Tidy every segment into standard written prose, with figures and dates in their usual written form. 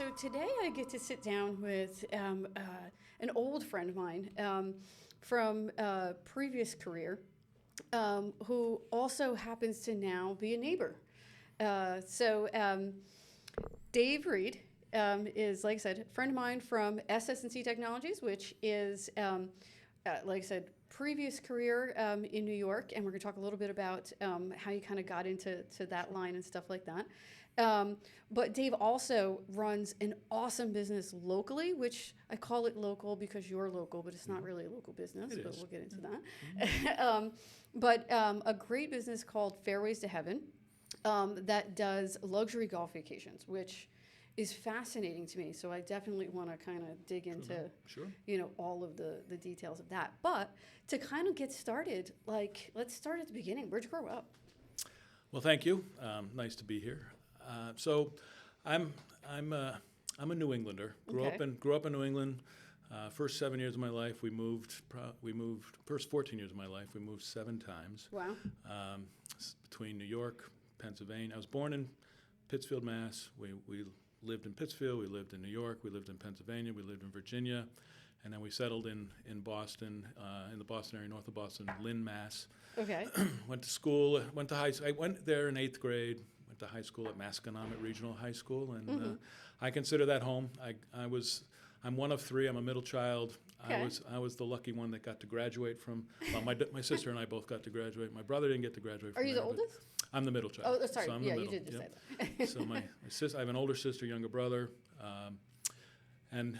So today I get to sit down with an old friend of mine from a previous career who also happens to now be a neighbor. Dave Reed is, like I said, a friend of mine from SS&C Technologies, which is, like I said, previous career in New York, and we're going to talk a little bit about how you kind of got into that line and stuff like that. But Dave also runs an awesome business locally, which I call it local because you're local, but it's not really a local business, but we'll get into that. A great business called Fairways to Heaven that does luxury golf vacations, which is fascinating to me. So I definitely want to kind of dig into, all of the details of that. But to kind of get started, let's start at the beginning. Where'd you grow up? Well, thank you. Nice to be here. I'm a New Englander. Grew up in New England. First 7 years of my life, we moved. First 14 years of my life, we moved 7 times. Wow. Between New York, Pennsylvania. I was born in Pittsfield, Mass. We lived in Pittsfield. We lived in New York. We lived in Pennsylvania. We lived in Virginia, and then we settled in Boston, in the Boston area, north of Boston, Lynn, Mass. Okay. Went to school. Went to high. I went there in 8th grade. Went to high school at Masconomet Regional High School, and I consider that home. I'm one of 3. I'm a middle child. Okay. I was the lucky one that got to graduate from. Well, my sister and I both got to graduate. My brother didn't get to graduate. Are you the oldest? I'm the middle child. Oh, sorry. So I'm yeah, the middle. You did just say that. So my sister. I have an older sister, younger brother, and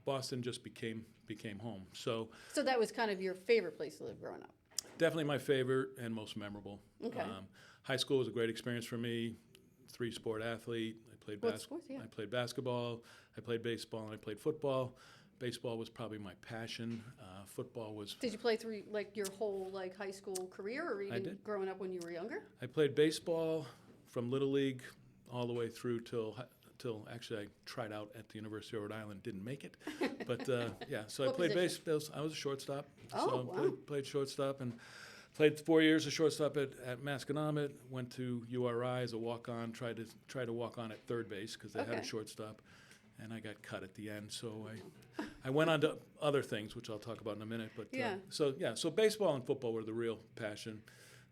Boston just became home. So that was kind of your favorite place to live growing up. Definitely my favorite and most memorable. Okay. High school was a great experience for me. 3-sport athlete. I played sports? Yeah. I played basketball. I played baseball, and I played football. Baseball was probably my passion. Football was. Did you play through your whole high school career, or even growing up when you were younger? I played baseball from Little League all the way through till actually I tried out at the University of Rhode Island, didn't make it, but yeah. So I played baseball. I was a shortstop. Oh, wow. Played shortstop and played 4 years as shortstop at Masconomet. Went to URI as a walk-on. Tried to walk on at third base because they had a shortstop. And I got cut at the end, so I went on to other things, which I'll talk about in a minute. But so baseball and football were the real passion.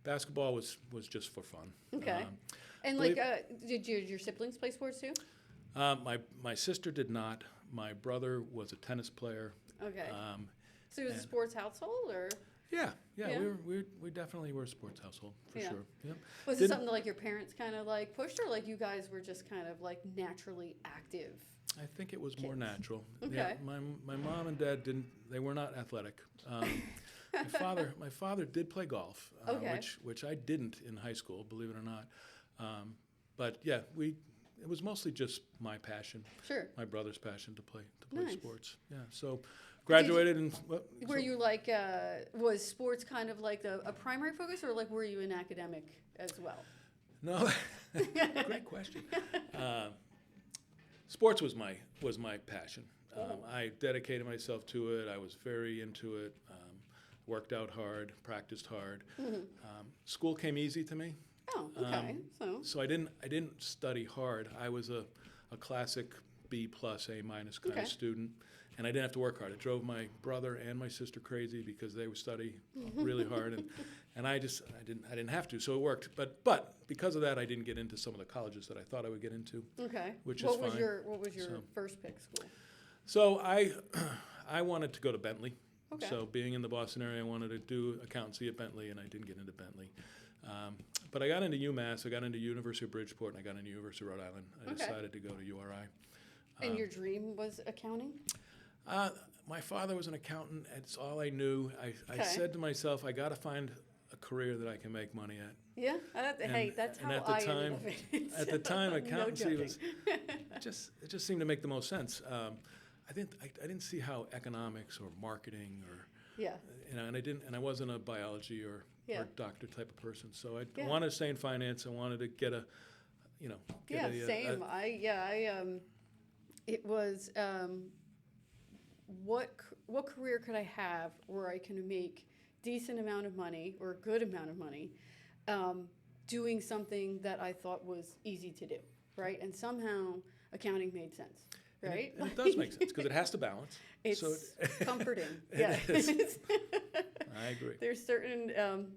Basketball was just for fun. Okay. And did your siblings play sports too? My sister did not. My brother was a tennis player. Okay. So it was a sports household, or? Yeah. We definitely were a sports household for sure. Yeah. Was it something that your parents kind of pushed, or you guys were just kind of naturally active? I think it was more natural. Okay. Yeah, my mom and dad they were not athletic. My father did play golf, which I didn't in high school, believe it or not. But yeah, it was mostly just my passion. Sure. My brother's passion to play Nice. sports. Yeah. So graduated you was sports kind of a primary focus, or were you an academic as well? No. Great question. Sports was my passion. I dedicated myself to it. I was very into it. Worked out hard, practiced hard. Mm-hmm. School came easy to me. Oh, okay. So I didn't study hard. I was a classic B+, A- kind of student, and I didn't have to work hard. It drove my brother and my sister crazy because they would study really hard, and I didn't have to. So it worked. But because of that, I didn't get into some of the colleges that I thought I would get into. Okay. Which is fine. What was your first pick school? So I wanted to go to Bentley. Okay. So being in the Boston area, I wanted to do accountancy at Bentley, and I didn't get into Bentley. But I got into UMass, I got into University of Bridgeport, and I got into University of Rhode Island. I decided to go to URI. And your dream was accounting? My father was an accountant. It's all I knew. I said to myself, I got to find a career that I can make I Yeah, that's how I ended up. At the time, accountancy no was it just seemed to make the most sense. I didn't see how economics or marketing or and I wasn't a biology or doctor type of person. So I wanted to stay in finance. I wanted to get a same. It was what career could I have where I can make decent amount of money or a good amount of money doing something that I thought was easy to do, right? And somehow accounting made sense, And right? it does make sense because it has to balance. It's So comforting. it Yeah. is. I agree. There's certain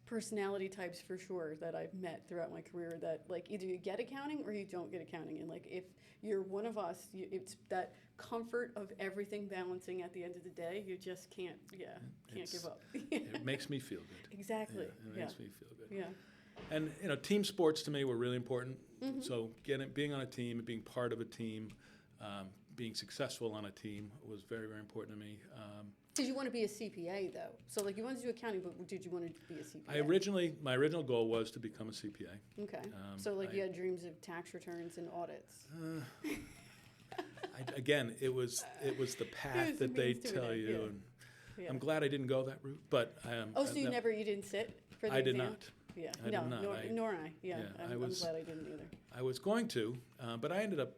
personality types for sure that I've met throughout my career that like either you get accounting or you don't get accounting. And like if you're one of us, it's that comfort of everything balancing at the end of the day. You just can't give up. It makes me feel good. Exactly. Yeah, it makes me feel good. Yeah. And team sports to me were really important. Mm-hmm. So being on a team, being part of a team, being successful on a team was very, very important to me. Did you want to be a CPA though? So like you wanted to do accounting, but did you want to be a CPA? My original goal was to become a CPA. Okay. So like you had dreams of tax returns and audits. Again, it was the path that they tell you, and Yeah. I'm glad I didn't go that route. But so you didn't sit for the exam? I did not. Yeah. I did not. Nor I. Yeah. I I'm was- glad I didn't either. I was going to, but I ended up.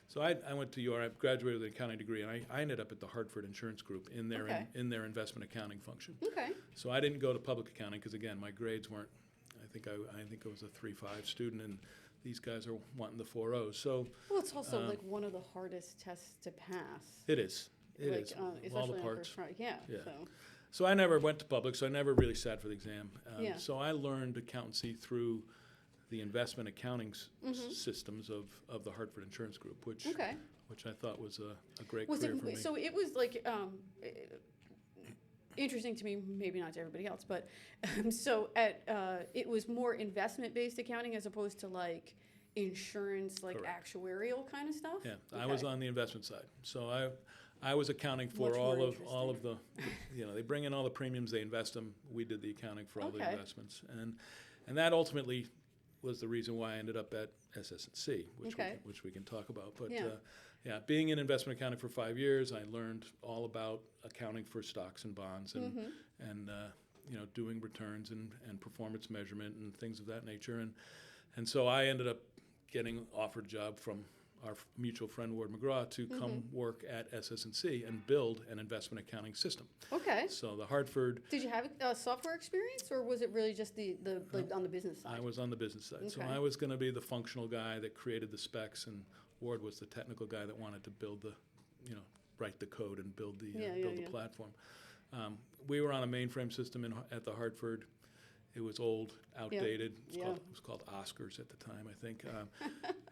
So I went to I graduated with an accounting degree, and I ended up at the Hartford Insurance Group in their Okay. in their investment accounting function. Okay. So I didn't go to public accounting because again my grades weren't. I think I was a 3.5 student, and these guys are wanting the 4.0s. So Well, it's also like one of the hardest tests to pass. it is. It like, is. especially All the on the parts. first try. Yeah. Yeah. So. So I never went to public, so I never really sat for the exam. Yeah. So I learned accountancy through the investment accounting systems of the Hartford Insurance Group, which Okay. I thought was a great Was career it for me. so? It was like interesting to me, maybe not to everybody else, but so at it was more investment based accounting as opposed to like insurance, like Correct. actuarial kind of stuff. Yeah, Okay. I was on the investment side, so I was accounting for Much more all of the, they bring in all the premiums, they invest them. We did the accounting for all the Okay. investments, and that ultimately was the reason why I ended up at SS&C, Okay. which we can talk about. But Yeah. being in investment accounting for 5 years, I learned all about accounting for stocks and bonds and doing returns and performance measurement and things of that nature. And so I ended up getting offered a job from our mutual friend Ward McGraw to come work at SS&C and build an investment accounting system. Okay. So the Hartford, Did you have software experience, or was it really just the like on the business side? I was on the business side. So Okay. I was going to be the functional guy that created the specs, and Ward was the technical guy that wanted to build write the code and build the platform. We were on a mainframe system at the Hartford. It was old, outdated. Yeah. It was called Oscars at the time, I think.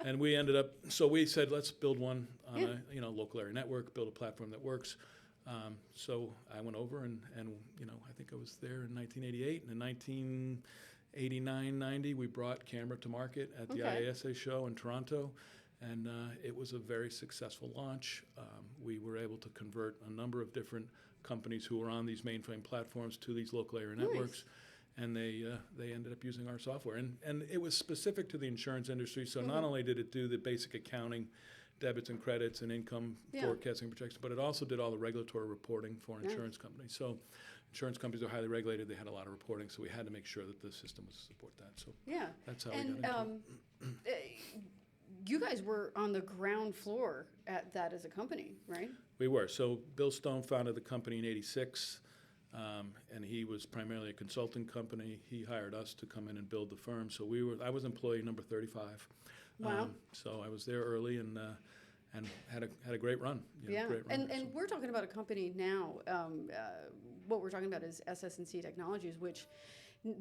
And we ended up. So we said, let's build one on a local area network, build a platform that works. So I went over and I think I was there in 1988, and in 1989, 90, we brought Camera to market at the Okay. IASA show in Toronto, and it was a very successful launch. We were able to convert a number of different companies who were on these mainframe platforms to these local area networks. And they ended up using our software. And it was specific to the insurance industry, so not only did it do the basic accounting, debits and credits and income forecasting projections, but it also did all the regulatory reporting for insurance companies. So insurance companies are highly regulated. They had a lot of reporting, so we had to make sure that the system would support that. So that's how we got into it. You guys were on the ground floor at that as a company, right? We were. So Bill Stone founded the company in '86. And he was primarily a consulting company. He hired us to come in and build the firm. So I was employee number 35. Wow. So I was there early and had a great run. Great run. And we're talking about a company now. What we're talking about is SS&C Technologies, which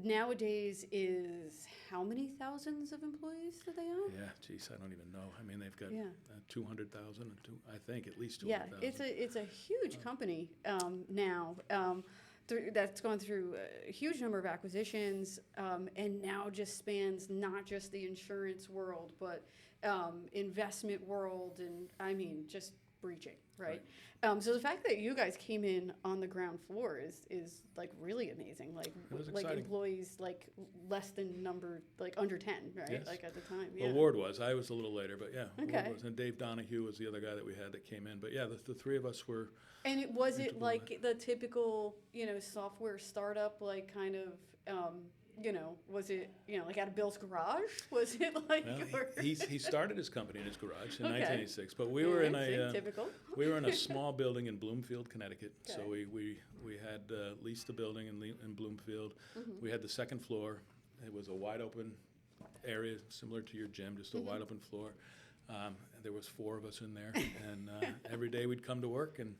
nowadays is how many thousands of employees do they have? Yeah, geez, I don't even know. I mean, they've got 200,000, I think at least 200,000. Yeah, it's a huge company now. That's gone through a huge number of acquisitions, and now just spans not just the insurance world, but investment world, and I mean just breaching, right? So the fact that you guys came in on the ground floor is like really amazing. Like exciting. employees like less than under 10, right? Yes. Like at the time. Well, Ward was. I was a little later, but Okay. Ward was. And Dave Donahue was the other guy that we had that came in. But yeah, the three of us were. And was it Interval like the typical, software startup, like kind of, was it, like out of Bill's garage? Was it like? Well, he started his company in his garage in Okay. 1986, but we were in typical. we were in a small building in Bloomfield, Connecticut. Okay. So we had leased a building in Bloomfield. Mm-hmm. We had the second floor. It was a wide open area similar to your gym, just a wide open floor. there was 4 of us in there, and every day we'd come to work and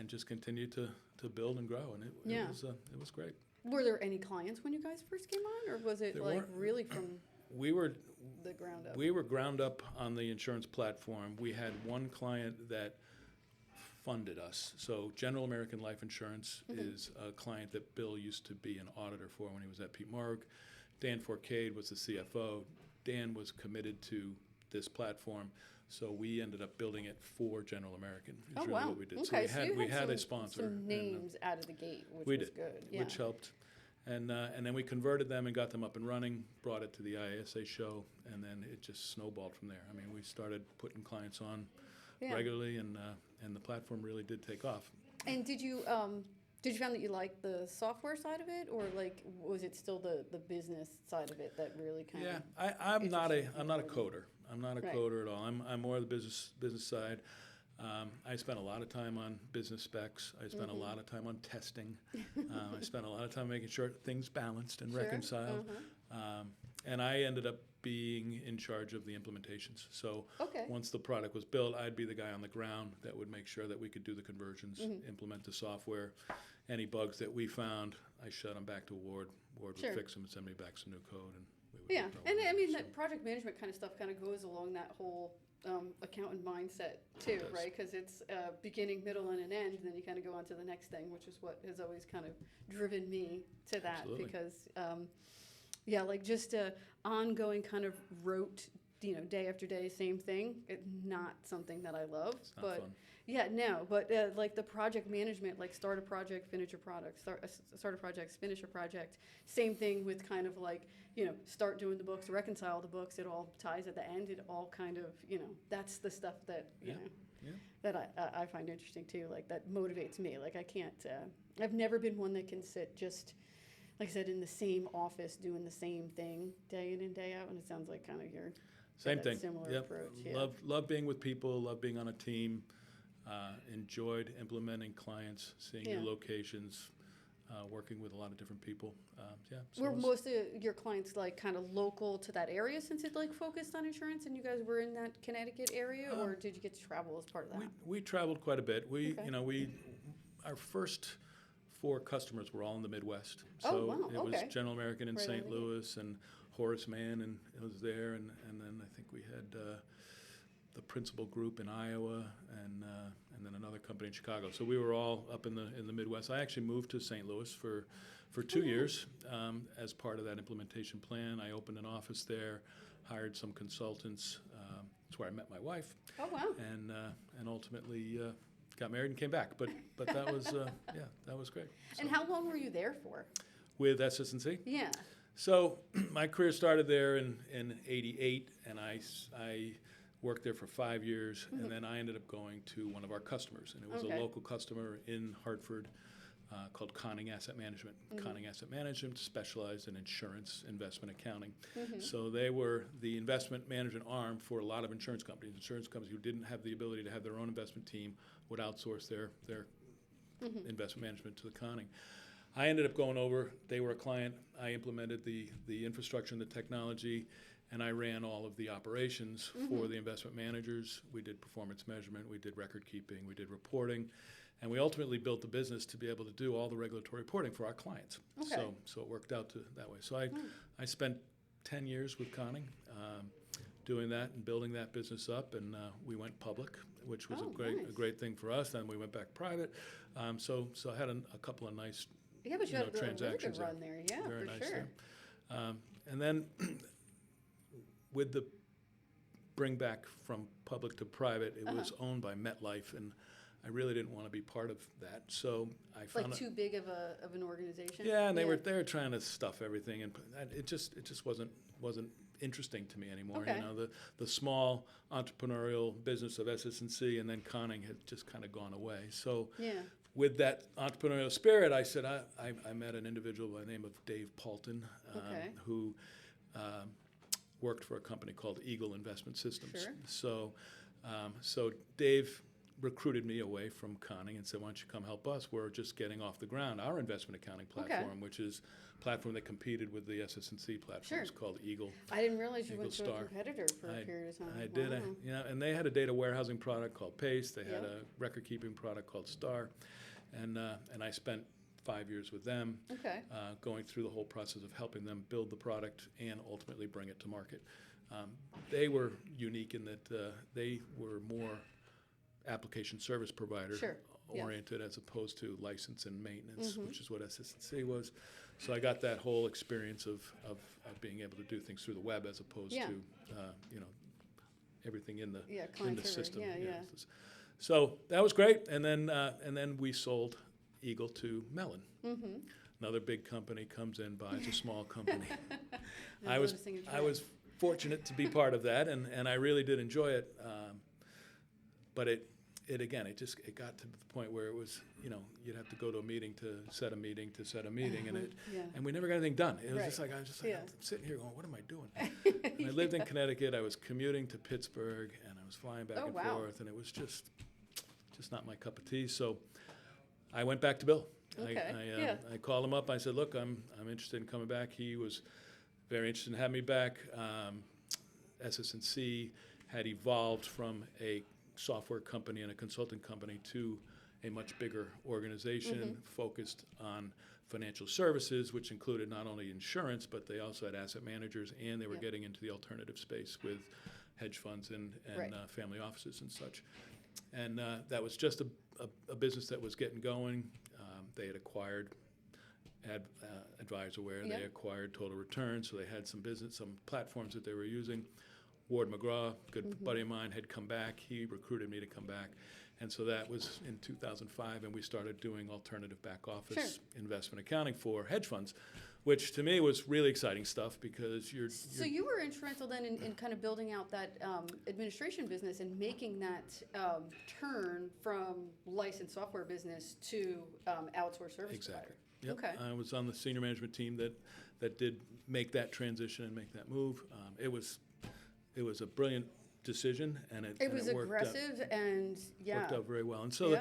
just continue to build and grow, and it was great. Were there any clients when you guys first came on, or was it There like weren't. really from We were the ground up? we were ground up on the insurance platform. We had one client that funded us. So General American Life Insurance is a client that Bill used to be an auditor for when he was at Pete Morg. Dan Forcade was the CFO. Dan was committed to this platform, so we ended up building it for General American. Is Oh, really wow. what we did. Okay, So so you we had had a some sponsor. and, names out of the gate, which we was did, good. Yeah. which helped. And then we converted them and got them up and running, brought it to the IASA show, and then it just snowballed from there. I mean, we started putting clients on Yeah. regularly, and the platform really did take off. And did you find that you liked the software side of it, or like was it still the business side of it that really kind Yeah, of? I'm not a interesting coder. I'm not a Right. coder at all. I'm more of the business side. I spent a lot of time on business specs. I spent a lot of time on testing. I spent a lot of time making sure things balanced and Sure. reconciled. And I ended up being in charge of the implementations. So Okay. once the product was built, I'd be the guy on the ground that would make sure that we could do the conversions, implement the software. Any bugs that we found, I shut them back to Ward. Ward Sure. would fix them and send me back some new code, and we would Yeah, roll and with I it. mean So- that project management kind of stuff kind of goes along that whole accountant mindset too, does. right? Because it's beginning, middle, and an end, and then you kind of go on to the next thing, which is what has always kind of driven me to that. Absolutely. Because like just ongoing kind of rote, day after day, same thing. Not something that I love, It's not but fun. yeah, no, but like the project management, like start a project, finish a product, start a project, finish a project. Same thing with kind of like, start doing the books, reconcile the books. It all ties at the end. It all kind of, that's the stuff that, Yeah. that I find interesting too. Like that motivates me. Like I can't, I've never been one that can sit just, like I said, in the same office doing the same thing day in and day out. And it sounds like kind of your Same that thing. similar Yep. approach. Yeah. Love being with people. Love being on a team. Enjoyed implementing clients, seeing Yeah. new locations, working with a lot of different people. So Were it was- most of your clients like kind of local to that area since it like focused on insurance and you guys were in that Connecticut area, or did you get to travel as part of that? we traveled quite a bit. Okay. Our first 4 customers were all in the Midwest. Oh, So wow, it was okay. General American in Right St. on the gate. Louis, and Horace Mann, and it was there, and then I think we had the Principal Group in Iowa, and then another company in Chicago. So we were all up in the Midwest. I actually moved to St. Louis for 2 years as part of that implementation plan. I opened an office there, hired some consultants. That's where I met my wife, Oh wow. and ultimately got married and came back. But that was that was great. And how long were you there for? With SS&C? Yeah. So my career started there in '88, and I worked there for 5 years, and then I ended up going to one of our customers, and it was Okay. a local customer in Hartford called Conning Asset Management. Conning Asset Management specialized in insurance investment accounting. So they were the investment management arm for a lot of insurance companies. Insurance companies who didn't have the ability to have their own investment team would outsource their investment management to the Conning. I ended up going over. They were a client. I implemented the infrastructure and the technology, and I ran all of the operations for the investment managers. We did performance measurement. We did record keeping. We did reporting. And we ultimately built the business to be able to do all the regulatory reporting for our clients. Okay. So it worked out that way. So I spent 10 years with Conning doing that and building that business up, and we went public, which was Oh, a nice. great thing for us. Then we went back private. So I had a couple of nice Yeah, but you had a really transactions good run there. Yeah, very for nice sure. there. And then with the bring back from public to private, it was owned by MetLife, and I really didn't want to be part of that. So I found Like too big of an organization. yeah, and they were trying to stuff everything, and it just wasn't interesting to me anymore. Okay. You know, the small entrepreneurial business of SS&C and then Conning had just kind of gone away. So Yeah. with that entrepreneurial spirit, I said I met an individual by the name of Dave Paulton, Okay. who worked for a company called Eagle Investment Systems. Sure. So Dave recruited me away from conning and said, why don't you come help us? We're just getting off the ground. Our investment accounting platform, which is a platform that competed with the SS&C platform, Sure. is called Eagle. I didn't realize you Eagle went to Star. a competitor for a period of time. I did. Wow. And they had a data warehousing product called Pace. They had Yep. a record-keeping product called Star. And I spent 5 years with them, Okay. going through the whole process of helping them build the product and ultimately bring it to market. They were unique in that they were more application service provider Sure. Yeah. oriented as opposed to license and maintenance, which is what SS&C was. So I got that whole experience of being able to do things through the web as opposed Yeah. to everything in the Client server. system. Yeah. So that was great, and then we sold Eagle to Mellon. Mm-hmm. Another big company comes in, buys a small company. I'm I was noticing a I trend. was fortunate to be part of that, and I really did enjoy it. But it got to the point where it was, you'd have to go to a meeting to set a meeting to set a meeting, and we never got anything done. It was Right. just like I was just like Yeah. I'm sitting here going, what am I doing? And I lived in Connecticut. I was commuting to Pittsburgh, and I was flying back Oh, and wow. forth, and it was just not my cup of tea. So I went back to Bill. Okay. I called him up. I said, look, I'm interested in coming back. He was very interested in having me back. SS&C had evolved from a software company and a consulting company to a much bigger organization focused on financial services, which included not only insurance, but they also had asset managers, and they were getting into the alternative space with hedge funds and Right. Family offices and such. And that was just a business that was getting going. They had acquired AdvisorWare. Yep. They acquired Total Return, so they had some platforms that they were using. Ward McGraw, good buddy of mine, had come back. He recruited me to come back. And so that was in 2005, and we started doing alternative back office investment accounting for hedge funds, which to me was really exciting stuff because So you were instrumental then in kind of building out that administration business and making that turn from licensed software business to outsourced service Exactly. provider. Yep. Okay. I was on the senior management team that did make that transition and make that move. It was a brilliant decision, and It was worked aggressive and worked out very well. And so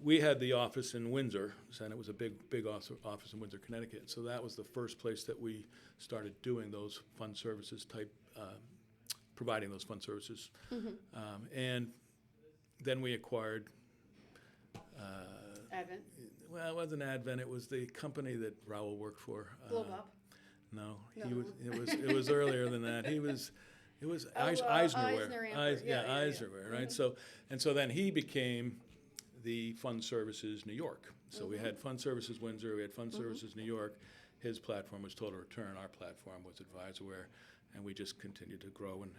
we had the office in Windsor, and it was a big office in Windsor, Connecticut. So that was the first place that we started doing those fund services type, providing those fund services. And then we acquired. Advent. Well, it wasn't Advent. It was the company that Raoul worked for. Global. No, No. It was earlier than that. It was Eisnerware. Eisnerware, right? So then he became the Fund Services New York. So we had Fund Services Windsor, we had Fund Services New York. His platform was Total Return. Our platform was AdvisorWare, and we just continued to grow and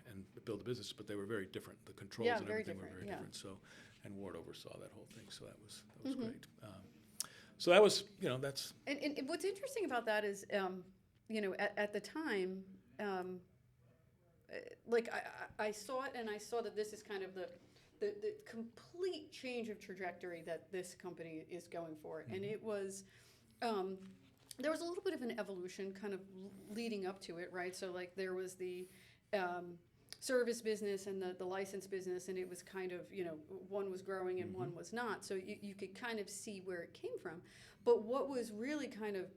build the business. But they were very different. The controls and very everything were different, very yeah. different. So, and Ward oversaw that whole thing. So that was great. So that was that's And what's interesting about that is, at the time, I saw it and I saw that this is kind of the complete change of trajectory that this company is going for. And it was, there was a little bit of an evolution kind of leading up to it, right? So like there was the service business and the license business, and it was kind of, one was growing and one was not. So you could kind of see where it came from. But what was really kind of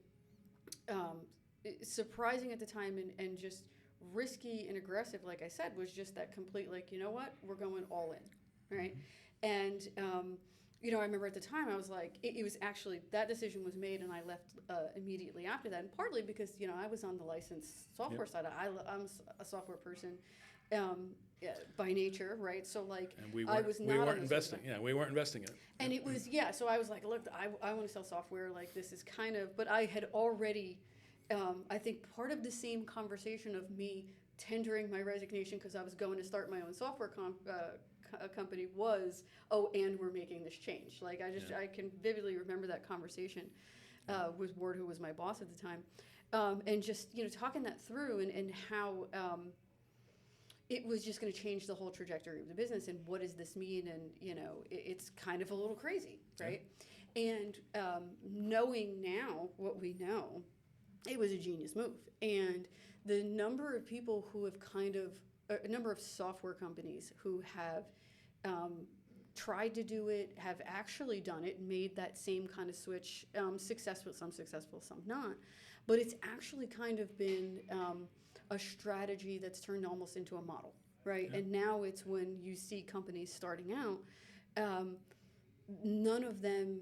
surprising at the time and just risky and aggressive, like I said, was just that complete, like, you know what, we're going all in, right? And, I remember at the time I was like, it was actually, that decision was made and I left immediately after that. And partly because, I was on the licensed software side. I'm a software person by nature, right? So like, and we I weren't, was we not on weren't the investing. software. Yeah, we weren't investing in it. And it was, so I was like, look, I want to sell software. Like this is kind of, but I had already, I think part of the same conversation of me tendering my resignation because I was going to start my own software company was, and we're making this change. Like I can vividly remember that conversation with Ward, who was my boss at the time, and just talking that through and how it was just going to change the whole trajectory of the business and what does this mean, and it's kind of a little crazy, right? And knowing now what we know, it was a genius move. And the number of people who have a number of software companies who have tried to do it, have actually done it, made that same kind of switch, successful, some not. But it's actually kind of been a strategy that's turned almost into a model, right? Yeah. And now it's when you see companies starting out, none of them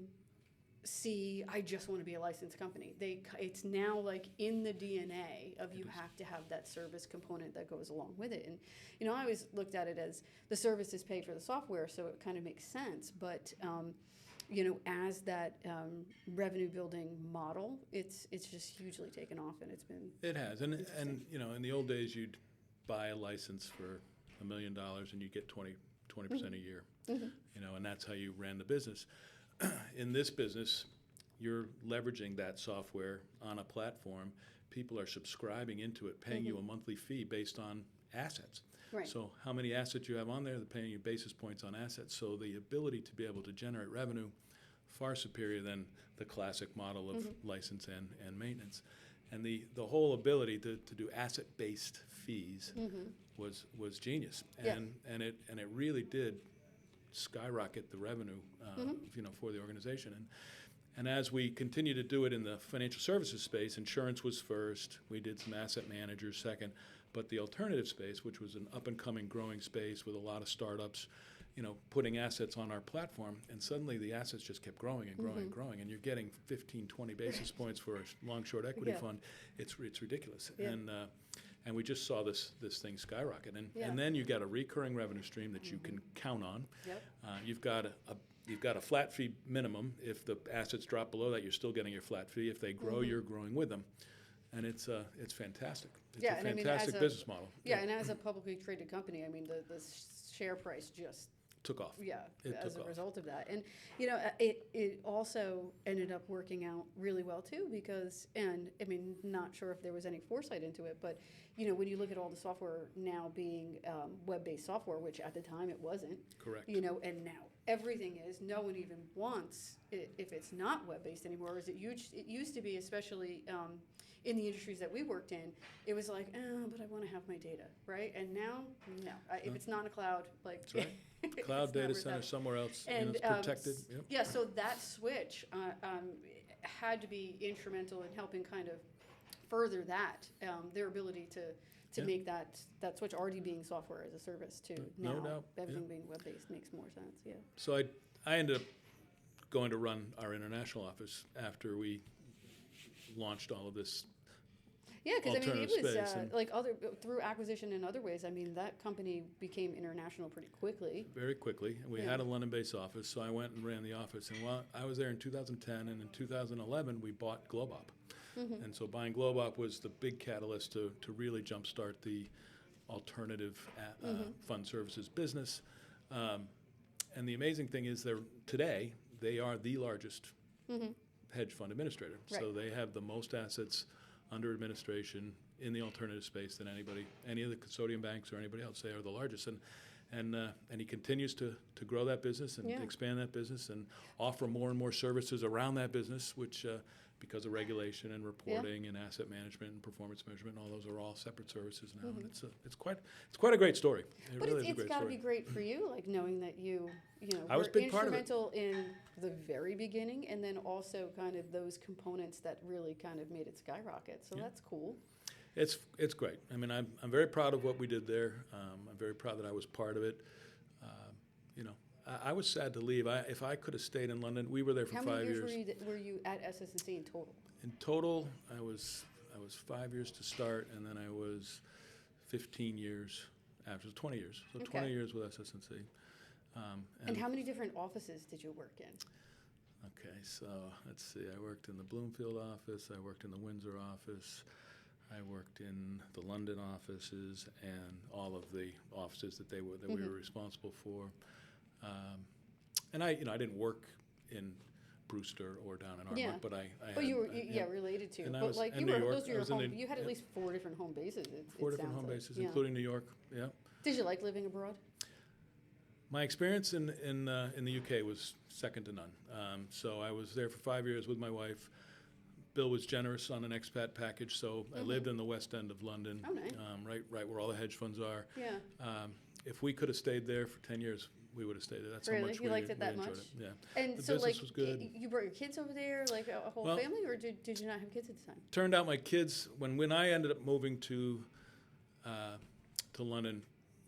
see, I just want to be a licensed company. It's now like in the DNA of you have to have that service component that goes along with it. And, you know, I always looked at it as the services pay for the software, so it kind of makes sense. But, you know, as that revenue building model, it's just hugely taken off, and it's been. It has, and you know, in the old days, you'd buy a license for $1 million and you get 20% a year, you know, and that's how you ran the business. In this business, you're leveraging that software on a platform. People are subscribing into it, paying you a monthly fee based on assets. Right. So how many assets you have on there, they're paying you basis points on assets. So the ability to be able to generate revenue far superior than the classic model of license and maintenance. And the whole ability to do asset-based fees was genius. And it really did skyrocket the revenue you know, for the organization. And as we continue to do it in the financial services space, insurance was first. We did some asset managers second. But the alternative space, which was an up-and-coming growing space with a lot of startups, you know, putting assets on our platform, and suddenly the assets just kept growing and growing and growing, and you're getting 15, 20 basis points for a long-short equity fund. It's ridiculous. And we just saw this thing skyrocket. And then you got a recurring revenue stream that you can count on. Yep. You've got a flat fee minimum. If the assets drop below that, you're still getting your flat fee. If they grow, you're growing with them. And it's fantastic. It's a fantastic business model. Yeah, and as a publicly traded company, I mean, the share price just took off. Yeah, It as took a off. result of that. And, you know, it also ended up working out really well, too, because, and, I mean, not sure if there was any foresight into it, but, you know, when you look at all the software now being web-based software, which at the time it wasn't. Correct. You know, and now everything is. No one even wants it if it's not web-based anymore. It used to be, especially in the industries that we worked in, it was like, oh, but I want to have my data, right? And now, no. If it's not in a cloud, like... That's right. Cloud data center somewhere else, and, you know, it's protected. Yep. Yeah, so that switch had to be instrumental in helping kind of further that, their ability to make that switch, already being software as a service to No now doubt. everything being web-based makes more sense, yeah. So I ended up going to run our international office after we launched all of this. Yeah, because I mean, it alternative was space and- like through acquisition in other ways. I mean, that company became international pretty quickly. Very quickly. We had a London-based office, so I went and ran the office. And while I was there in 2010, and in 2011, we bought Globop. And so buying Globop was the big catalyst to really jumpstart the alternative fund services business. And the amazing thing is today, they are the largest hedge fund administrator. Right. So they have the most assets under administration in the alternative space than any of the custodian banks or anybody else. They are the largest. And he continues to grow that business and expand that business and offer more and more services around that business, which because of regulation and reporting and asset management and performance measurement, all those are all separate services now. And it's quite a great story. It But really is a it's great got to story. be great for you, like knowing that you know, I was were a big part of it. instrumental in the very beginning, and then also kind of those components that really kind of made it skyrocket. So that's cool. It's great. I mean, I'm very proud of what we did there. I'm very proud that I was part of it. You know, I was sad to leave. If I could have stayed in London, we were there for How 5 many years. years were you at SS&C in total? In total, I was 5 years to start, and then I was 15 years after, 20 years. So 20 years with SS&C. And how many different offices did you work in? Okay, so let's see. I worked in the Bloomfield office. I worked in the Windsor office. I worked in the London offices and all of the offices that we were responsible for. And I didn't work in Brewster or down in Armonk, but I had. But you were related to. And I But was like in you New were, York. those are I your was in home. the- You had at least 4 different home bases. Four it different sounds home like. bases, Yeah. including New York. Yeah. Did you like living abroad? My experience in the UK was second to none. So I was there for 5 years with my wife. Bill was generous on an expat package, so I lived in the West End of London, Oh, nice. right where all the hedge funds are. Yeah. If we could have stayed there for 10 years, we would have stayed there. That's Really? how much You liked it that enjoyed much? it. Yeah. And The so, business like, was good. you brought your kids over there, like a whole Well- family, or did you not have kids at the time? Turned out my kids, when I ended up moving to London,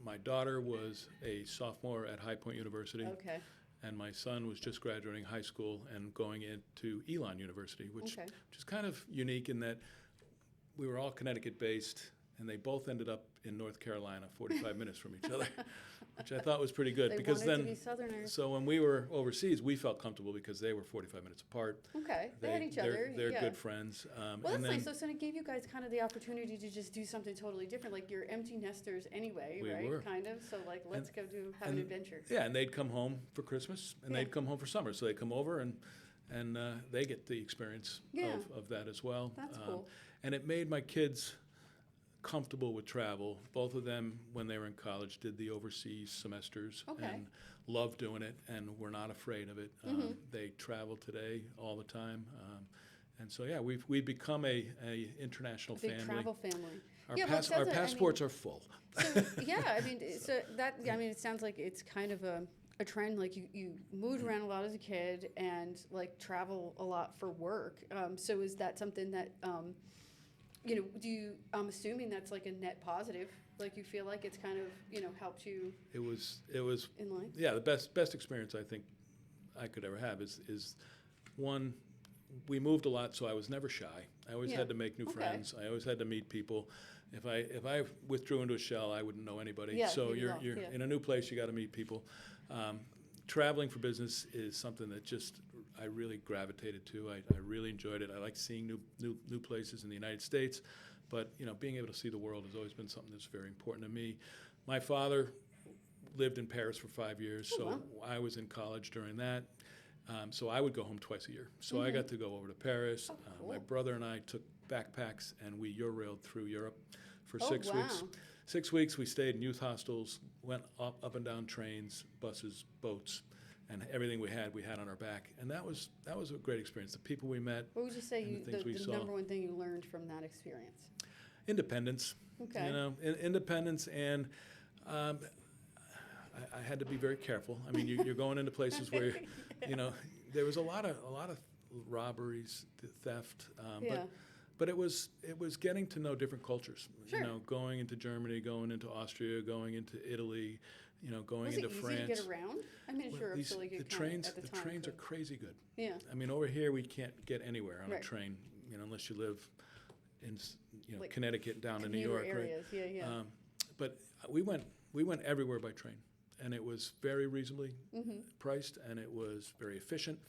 my daughter was a sophomore at High Point University, Okay. and my son was just graduating high school and going into Elon University, which Okay. is kind of unique in that we were all Connecticut-based, and they both ended up in North Carolina, 45 minutes from each other, which I thought was pretty good. They because wanted then, to be Southerners. so when we were overseas, we felt comfortable because they were 45 minutes apart. Okay. They had each other. They're yeah. good friends. Well, and that's then nice. So it gave you guys kind of the opportunity to just do something totally different. Like you're empty nesters anyway, We right? were. Kind of. So like, let's go have an and- adventure. Yeah, and they'd come home for Christmas, and Yeah. they'd come home for summer. So they come over, and they get the experience Yeah. of that as well. That's cool. And it made my kids comfortable with travel. Both of them, when they were in college, did the overseas semesters Okay. and loved doing it, and were not afraid of it. Mm-hmm. They travel today all the time. And so, yeah, we've become a international Big family. travel family. Our, Yeah, well, it our sounds like- I mean- passports are full. So yeah, I mean, it sounds like it's kind of a trend. Like you moved around a lot as a kid and like travel a lot for work. So is that something that I'm assuming that's like a net positive. Like you feel like it's kind of helped you It was in life. yeah, the best experience I think I could ever have is one, we moved a lot, so I was never shy. I always Yeah. had to make new Okay. friends. I always had to meet people. If I withdrew into a shell, I wouldn't know anybody. Yeah, so you you're will, you're yeah. in a new place, you got to meet people. Traveling for business is something that just I really gravitated to. I really enjoyed it. I like seeing new places in the United States, but being able to see the world has always been something that's very important to me. My father lived in Paris for 5 years, Oh, so wow. I was in college during that. So I would go home twice a year. So I got to go over to Paris. Oh, cool. My brother and I took backpacks and we Eurailed through Europe for Oh, 6 weeks. wow. 6 weeks we stayed in youth hostels, went up and down trains, buses, boats, and everything we had on our back. And that was a great experience. The people we met, What would you say and the things we the saw. number one thing you learned from that experience? independence. Okay. Independence, and I had to be very careful. I mean, you're going into places where, there was a lot of robberies, theft, Yeah. but it was getting to know different cultures. Sure. Going into Germany, going into Austria, going into Italy, going Was into it easy France. to get around? I'm in Well, Europe, these- so like the it trains, at the the time trains are could- crazy good. Yeah. I mean, over here we can't get anywhere on Right. a train, unless you live in Like Connecticut down to New Commuter York, right? areas. Yeah, yeah. But we went everywhere by train, and it was very reasonably Mm-hmm. priced, and it was very efficient.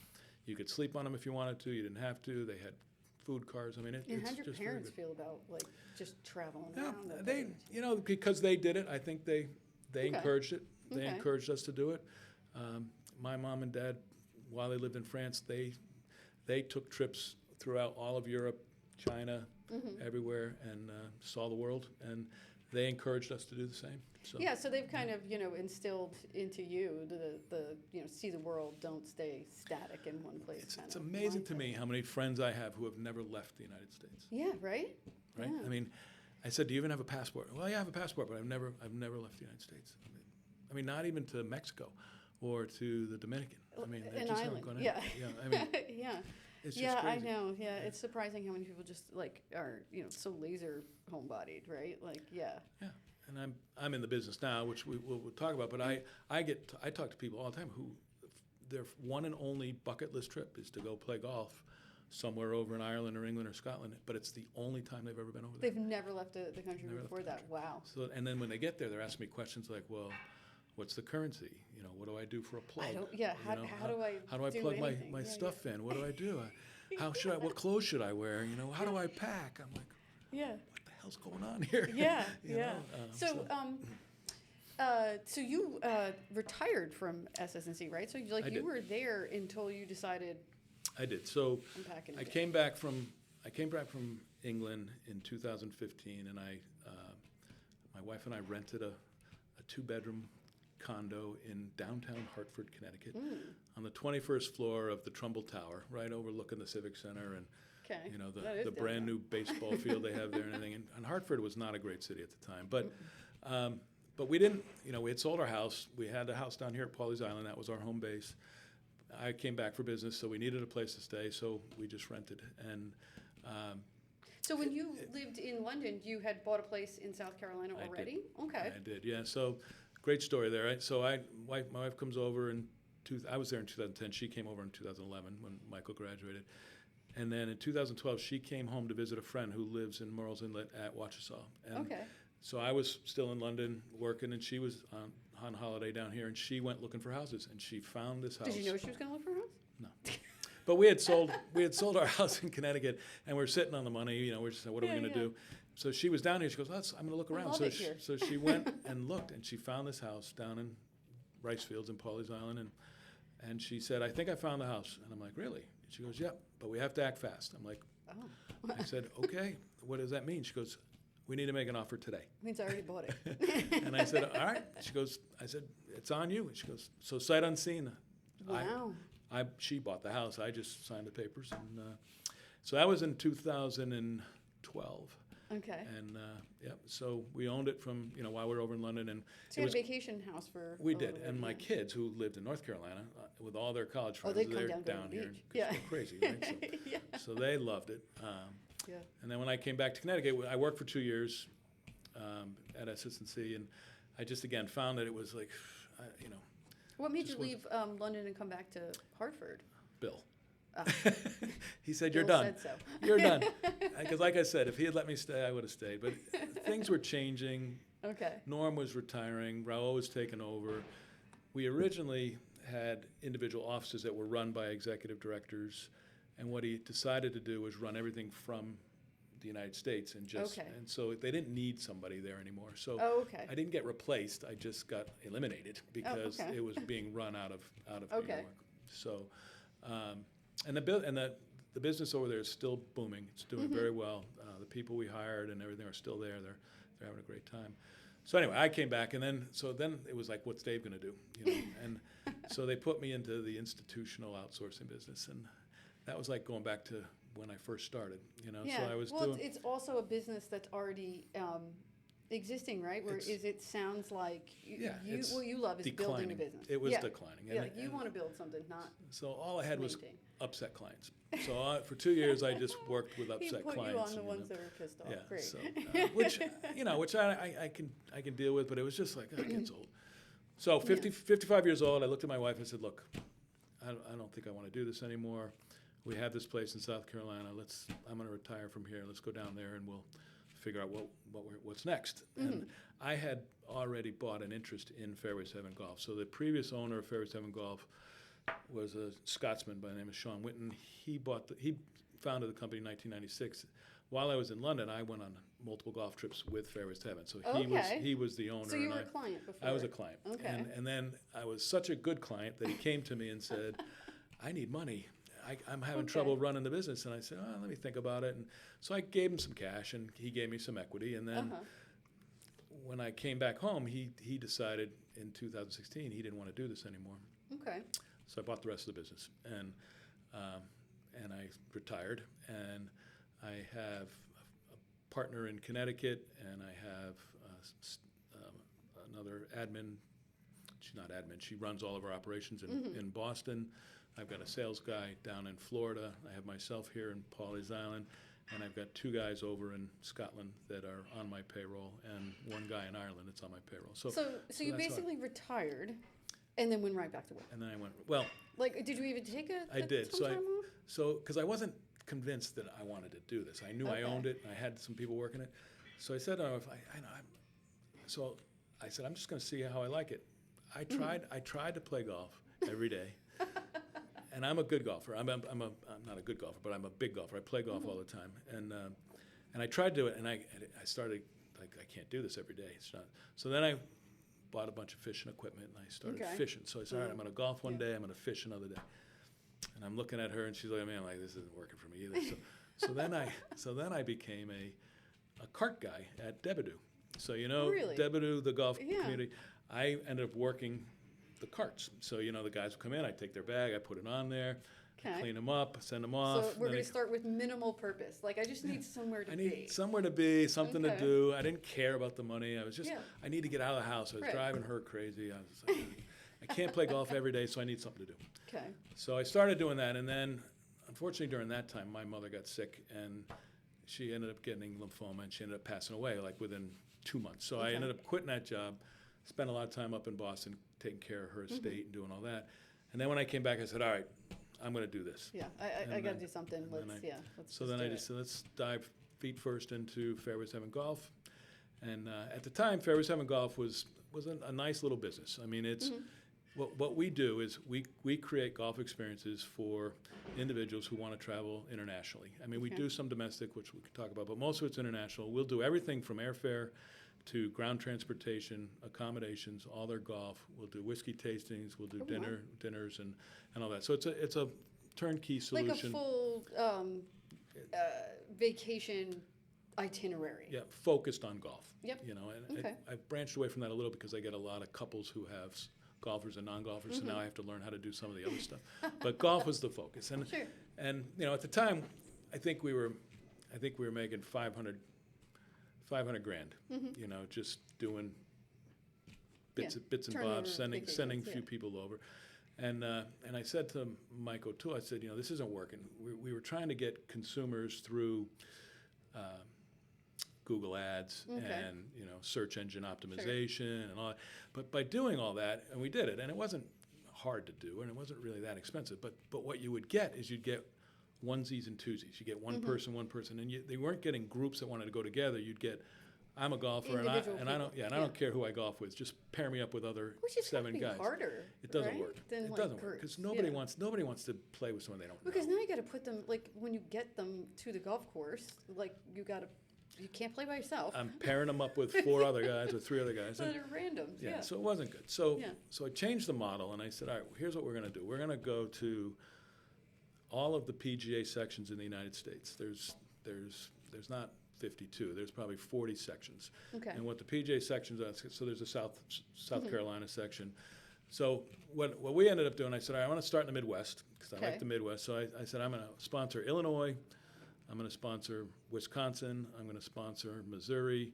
You could sleep on them if you wanted to. You didn't have to. They had food cars. I mean, And it's how'd your just very parents good. feel about like just traveling Yeah, around? at they, that age? because they did it. I think they Okay. encouraged it. They Okay. encouraged us to do it. My mom and dad, while they lived in France, they took trips throughout all of Europe, China, Mm-hmm. everywhere, and saw the world. And they encouraged us to do the same. So Yeah, so they've kind of instilled into you the see the world, don't stay static in one place. it's kind of amazing to mindset. me how many friends I have who have never left the United States. Yeah, right. Right? Yeah. I mean, I said, "Do you even have a passport?" Well, yeah, I have a passport, but I've never left the United States. I mean, not even to Mexico or to the Dominican. I mean, they An just island. haven't gone Yeah. Yeah, I mean, Yeah. it's just Yeah, crazy. I know. Yeah, it's surprising how many people just like are so laser homebodied, right? Like, yeah. Yeah, and I'm in the business now, which we'll talk about. But I talk to people all the time who their one and only bucket list trip is to go play golf somewhere over in Ireland or England or Scotland. But it's the only time they've ever been over there. They've never left the country Never left before the that. Wow. So and then when they get there, they're asking me questions like, "Well, what's the currency? What do I do for a plug? I don't. Yeah. How do I? How do I do plug anything? my Yeah, stuff in? What do I do? What clothes should I wear? How do I pack?" I'm like, Yeah. what the hell's going on here? Yeah. You Yeah. know, So you retired from SS&C, right? So I you did. were there until you decided I did. So I'm packing. I it came back from England in 2015, and my wife and I rented a 2-bedroom condo in downtown Hartford, Connecticut, on the 21st floor of the Trumbull Tower, right overlooking the Civic Center and Okay. That is the brand new baseball field they have there and everything. And Hartford was not a great city at the time, but we didn't, we had sold our house. We had a house down here at Pawleys Island. That was our home base. I came back for business, so we needed a place to stay, so we just rented. And So when you lived in London, you had bought a place in South Carolina I already? Okay. I did, yeah. So great story there, right? So my wife comes over I was there in 2010. She came over in 2011 when Michael graduated. And then in 2012, she came home to visit a friend who lives in Murrells Inlet at Wausau. And Okay. so I was still in London working, and she was on holiday down here, and she went looking for houses, and she found this house. Did you know she was going to look for a house? No. But we had sold our house in Connecticut, and we're sitting on the money. We're just saying, what are we going to do? So she was down here. She goes, I'm going to look around. love it here. So she went and looked, and she found this house down in Rice Fields in Pawleys Island, and she said, I think I found the house. And I'm like, really? And she goes, yeah, but we have to act fast. I'm like, Oh. I said, okay, what does that mean? She goes, we need to make an offer today. Means I already bought it. And I said, all right. I said, it's on you. And she goes, so sight unseen. Wow. She bought the house. I just signed the papers. And so that was in 2012. Okay. And so we owned it from, while we were over in London. And So you had a vacation house for we a did. little bit, And my yeah. kids who lived in North Carolina with all their college friends, they'd come they're down to down the here. beach. 'Cause Yeah. we're crazy, right? Yeah. So they loved it. Yeah. And then when I came back to Connecticut, I worked for 2 years at SS&C, and I just again found that it was like, What made you Just leave London and come back to Hartford? Bill. Ah. He said, "You're Bill done. said so. You're done." Because, like I said, if he had let me stay, I would have stayed. But things were changing. Okay. Norm was retiring. Raul was taking over. We originally had individual offices that were run by executive directors, and what he decided to do was run everything from the United States, and Okay. and so they didn't need somebody there anymore. So Oh, okay. I didn't get replaced. I just got eliminated because okay. it was being run out of New Okay. York. So, and the business over there is still booming. It's doing very well. The people we hired and everything are still there. They're having a great time. So anyway, I came back, and then it was like, what's Dave going to do? And so they put me into the institutional outsourcing business, and that was like going back to when I first started. Yeah. So I was well, doing. it's also a business that's already existing, right? It sounds like it's what you love is building a declining. business. It was yeah. declining. Yeah, like you want to build something, not So all I had was maintain. upset clients. So for 2 years, I just worked with He upset put clients. you on the and, ones that are pissed off. yeah, Great. so, which I can deal with, but it was just like, it gets old. So 55 years old, I looked at my wife and said, look, I don't think I want to do this anymore. We have this place in South Carolina. I'm going to retire from here. Let's go down there and we'll figure out what's next. And I had already bought an interest in Fairway 7 Golf. So the previous owner of Fairway 7 Golf was a Scotsman by the name of Sean Whitten. He founded the company in 1996. While I was in London, I went on multiple golf trips with Fairway 7. So Okay. he was the owner. So you and were a client before. I was a client. Okay. And then I was such a good client that he came to me and said, I need money. I'm having Okay. trouble running the business. And I said, let me think about it. And so I gave him some cash, and he gave me some equity. And then when I came back home, he decided in 2016 he didn't want to do this anymore. Okay. So I bought the rest of the business, and I retired. And I have a partner in Connecticut, and I have another admin. She's not admin. She runs all of our operations in Boston. I've got a sales guy down in Florida. I have myself here in Pawleys Island, and I've got 2 guys over in Scotland that are on my payroll, and 1 guy in Ireland that's on my payroll. So So you that's basically retired, and then went right back to work. and then I went, well, Like, did you even take I did. some time off? So because I wasn't convinced that I wanted to do this. I knew I Okay. owned it, and I had some people working it. So I said, so I said, I'm just going to see how I like it. I tried to play golf every day. And I'm a good golfer. I'm not a good golfer, but I'm a big golfer. I play golf all the time, and I tried to do it, and I started like, I can't do this every day. It's not. So then I bought a bunch of fishing equipment, and I started fishing. So I said, all right, I'm going to golf one day. I'm going to fish another day. And I'm looking at her, and she's looking at me. I'm like, this isn't working for me either. So then I became a cart guy at Debidoo. So Really? Debidoo, the golf Yeah. community. I ended up working the carts. So, the guys would come in, I'd take their bag, I put it on there, Okay. clean them up, send them off. So we're then going to start with minimal purpose. Like, I just need somewhere to I be. need somewhere to be, something to Okay. do. I didn't care about the money. I was just, Yeah. I need to get out of the house. I was Right. driving her crazy. I was like, I can't play golf every day, so I need something to do. Okay. So I started doing that, and then, unfortunately, during that time, my mother got sick, and she ended up getting lymphoma, and she ended up passing away, like within 2 months. So I Okay. ended up quitting that job, spent a lot of time up in Boston taking care of her estate and doing all that. And then when I came back, I said, all right, I'm going to do this. Yeah, I And got to then- do something. and then Let's So then do I it. just said, let's dive feet first into Fairway 7 Golf. And at the time, Fairway 7 Golf was a nice little business. I mean, it's what we do is we create golf experiences for individuals who want to travel internationally. I mean, we Okay. do some domestic, which we can talk about, but most of it's international. We'll do everything from airfare to ground transportation, accommodations, all their golf. We'll do whiskey tastings. We'll do Oh, wow. dinners and all that. So it's a turnkey solution. Like a full vacation itinerary. Yeah, focused on golf. Yep. And Okay. I've branched away from that a little because I get a lot of couples who have golfers and non-golfers, so now I have to learn how to do some of the other stuff. But golf was the focus, and Sure. and at the time, I think we were making 500 grand. Just doing bits and turning bobs, over sending vacations, a few yeah. people over. And I said to Mike O'Toole, I said, this isn't working. We were trying to get consumers through Google Ads Okay. and search engine optimization and all that. But by doing all that, and we did it, and it wasn't hard to do, and it wasn't really that expensive. But what you would get is you'd get onesies and twosies. You get one person, and they weren't getting groups that wanted to go together. You'd get, I'm a golfer, and I Individual don't people. I don't care who I golf with. Just pair me up with other Which is 7 be guys. harder. It doesn't right? work. Than, It like, doesn't work because groups. nobody Yeah. wants to play with someone they don't Because know. now you got to put them, like, when you get them to the golf course, like, you can't play by yourself. I'm pairing them up with 4 other guys or 3 other guys. So and- they're randoms. Yeah, Yeah. so it wasn't good. So Yeah. so I changed the model, and I said, all right, here's what we're going to do. We're going to go to all of the PGA sections in the United States. There's not 52. There's probably 40 sections. Okay. And what the PGA sections are, so there's a South Carolina section. So what we ended up doing, I said, all right, I want to start in the Midwest because I Okay. like the Midwest. So I said, I'm going to sponsor Illinois. I'm going to sponsor Wisconsin. I'm going to sponsor Missouri.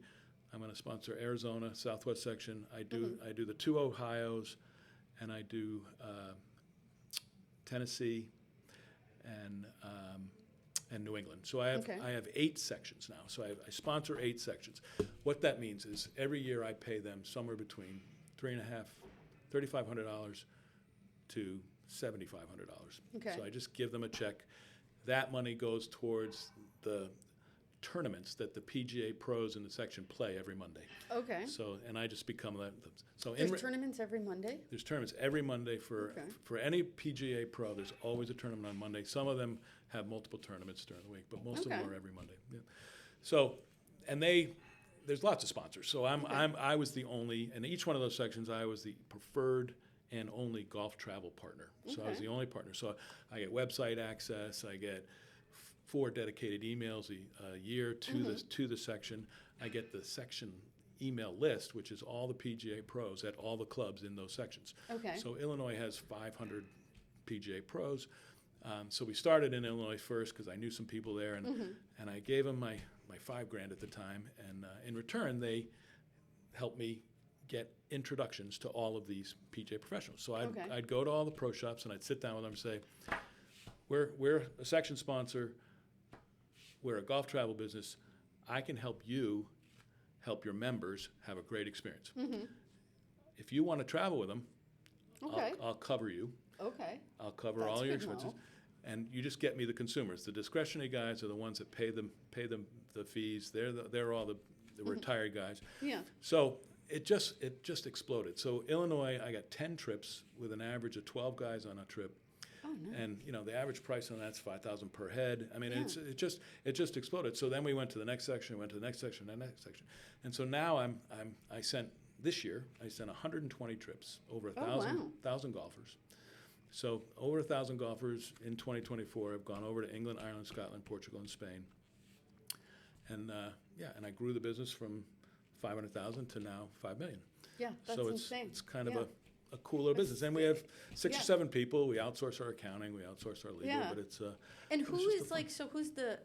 I'm going to sponsor Arizona, Southwest section. I do the 2 Ohios, and I do Tennessee and New England. So I have 8 sections now. So I sponsor 8 sections. What that means is every year I pay them somewhere between $3,500 to $7,500. Okay. So I just give them a check. That money goes towards the tournaments that the PGA pros in the section play every Monday. Okay. So, and I just become that. So There's tournaments every Monday? there's tournaments every Monday for any PGA pro. There's always a tournament on Monday. Some of them have multiple tournaments during the week, but most of them Okay. are every Monday. Yeah. So, and there's lots of sponsors. So I was the only, in each one of those sections, I was the preferred and only golf travel partner. So I was Okay. the only partner. So I get website access. I get 4 dedicated emails a year to the section. I get the section email list, which is all the PGA pros at all the clubs in those sections. Okay. So Illinois has 500 PGA pros. So we started in Illinois first because I knew some people there, and I gave them my $5 grand at the time, and in return they helped me get introductions to all of these PGA professionals. So I'd go to all the pro shops and I'd sit down with them and say, we're a section sponsor, we're a golf travel business. I can help you help your members have a great experience. If you want to travel with them, Okay. I'll cover you. Okay. I'll cover That's all your good to expenses, know. and you just get me the consumers. The discretionary guys are the ones that pay them the fees. They're all the retired guys. Yeah. So it just exploded. So Illinois, I got 10 trips with an average of 12 guys on a trip. Oh, nice. And the average price on that's $5,000 per head. I mean, Yeah. it just exploded. So then we went to the next section, went to the next section, the next section, and so now this year I sent 120 trips, over 1,000 golfers. So over 1,000 golfers in 2024 have gone over to England, Ireland, Scotland, Portugal, and Spain. And and I grew the business from 500,000 to now 5 million. Yeah, that's so it's insane. it's kind of Yeah. a cooler business. And we have six Yeah. or seven people. We outsource our accounting, we outsource our legal, Yeah. but it's And it who was just is a like, so who's the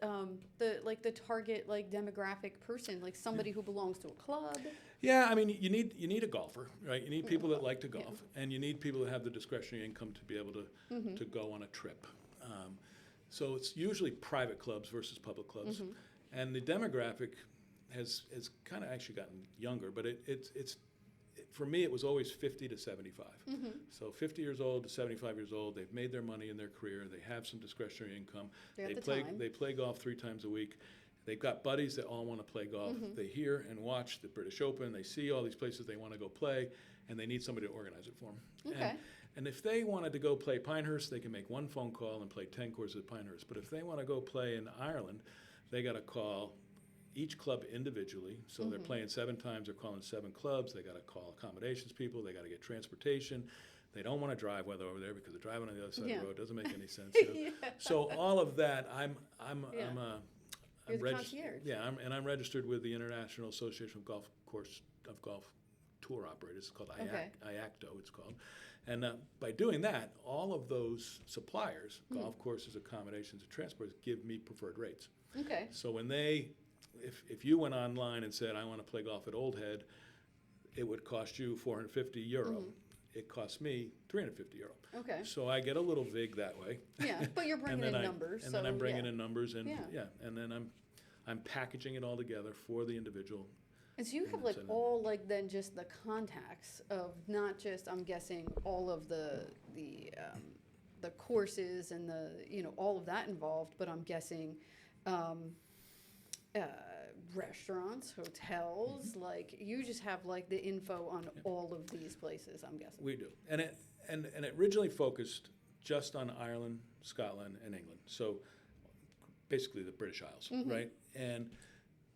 like the target like demographic person, like somebody who belongs to a club? yeah. I mean, you need a golfer, right? You need people that like to golf, and you need people that have the discretionary income to be able to go on a trip. So it's usually private clubs versus public clubs, and the demographic has kind of actually gotten younger, but it's for me, it was always 50 to 75. So 50 years old to 75 years old, they've made their money in their career. They have some discretionary income. They play golf 3 times a week. They've got buddies that all want to play golf. They hear and watch the British Open. They see all these places they want to go play, and they need somebody to organize it for them. Okay. And if they wanted to go play Pinehurst, they can make one phone call and play 10 courses at Pinehurst. But if they want to go play in Ireland, they got to call each club individually. So they're playing 7 times, they're calling 7 clubs. They got to call accommodations people. They got to get transportation. They don't want to drive weather over there because they're driving on the other side of the road. Doesn't make any sense. So all of that, I'm You're the concierge. Yeah, I'm registered with the International Association of Golf Tour Operators. It's called IACTO. It's called, and by doing that, all of those suppliers, golf courses, accommodations, and transports, give me preferred rates. Okay. So when if you went online and said I want to play golf at Old Head, it would cost you €450. It costs me €350. Okay. So I get a little vig that way. Yeah, but you're bringing in numbers. And then I'm bringing in numbers, and Yeah. and then I'm packaging it all together for the individual. And so you have like all like then just the contacts of not just, I'm guessing, all of the courses and the all of that involved, but I'm guessing restaurants, hotels, like you just have like the info on all of these places, I'm guessing. We do, and it originally focused just on Ireland, Scotland, and England. So basically the British Isles, right? And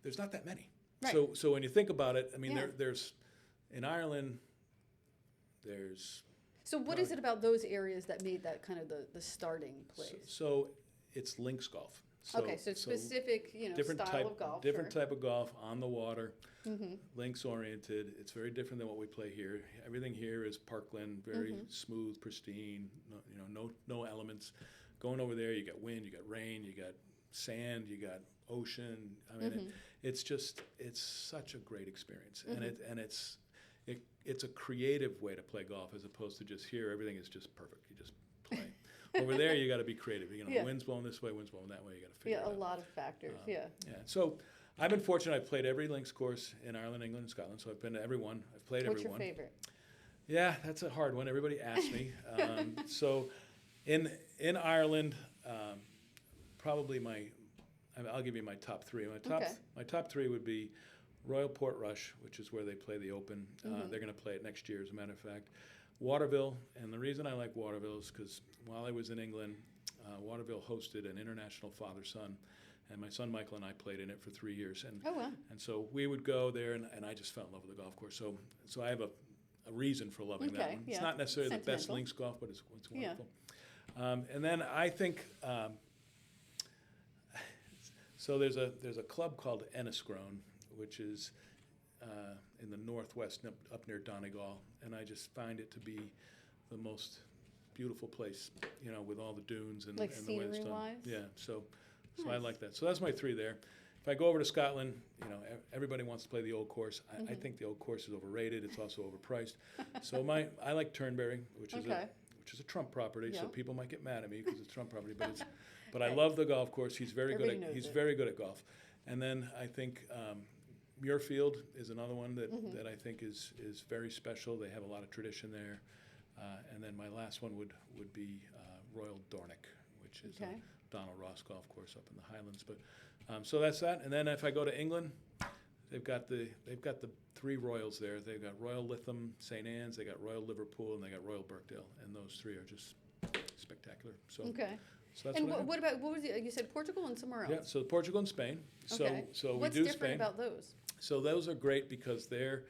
there's not that many. Right. So when you think about it, I mean, there's in Ireland, there's. So what is it about those areas that made that kind of the starting place? So it's links golf. So, okay, so specific, different style type, of golf. Different type of golf on the water, links oriented. It's very different than what we play here. Everything here is parkland, very smooth, pristine. No elements. Going over there, you got wind, you got rain, you got sand, you got ocean. I mean, it's such a great experience, and it's a creative way to play golf as opposed to just here. Everything is just perfect. You just play. Over there, you got to be creative. Wind's blowing this way, wind's blowing that way. You got to figure it out. Yeah, a lot of factors. Yeah. So I've been fortunate. I've played every links course in Ireland, England, and Scotland. So I've been to every one. I've played every one. What's your favorite? Yeah, that's a hard one. Everybody asks me. So in Ireland, probably I'll give you my top 3. My top 3 would be Royal Portrush, which is where they play the Open. They're going to play it next year, as a matter of fact. Waterville, and the reason I like Waterville is because while I was in England, Waterville hosted an international father-son, and my son Michael and I played in it for 3 years. And and so we would go there, and I just fell in love with the golf course. So I have a reason for loving that one. It's not necessarily the best links golf, but it's wonderful. And then I think so. There's a club called Enniscrone, which is in the northwest, up near Donegal, and I just find it to be the most beautiful place, with all the dunes and, like and the way it's done. scenery-wise? Yeah, so Nice. I like that. So that's my 3 there. If I go over to Scotland, everybody wants to play the old course. I think the old course is overrated. It's also overpriced. So I like Turnberry, which is a Trump property. So people might get mad at me because it's Trump property, but I love the golf course. He's very good at golf. And then I think Muirfield is another one that I think is very special. They have a lot of tradition there. And then my last one would be Royal Dornoch, which is a Donald Ross golf course up in the Highlands. But so that's that. And then if I go to England, they've got the 3 Royals there. They've got Royal Lytham, St. Anne's, they got Royal Liverpool, and they got Royal Birkdale. And those 3 are just spectacular. So So that's and what what about, what was it? You said Portugal and somewhere else? Yeah, so Portugal and Spain. Okay. So What's we do different Spain. about those? So those are great because they're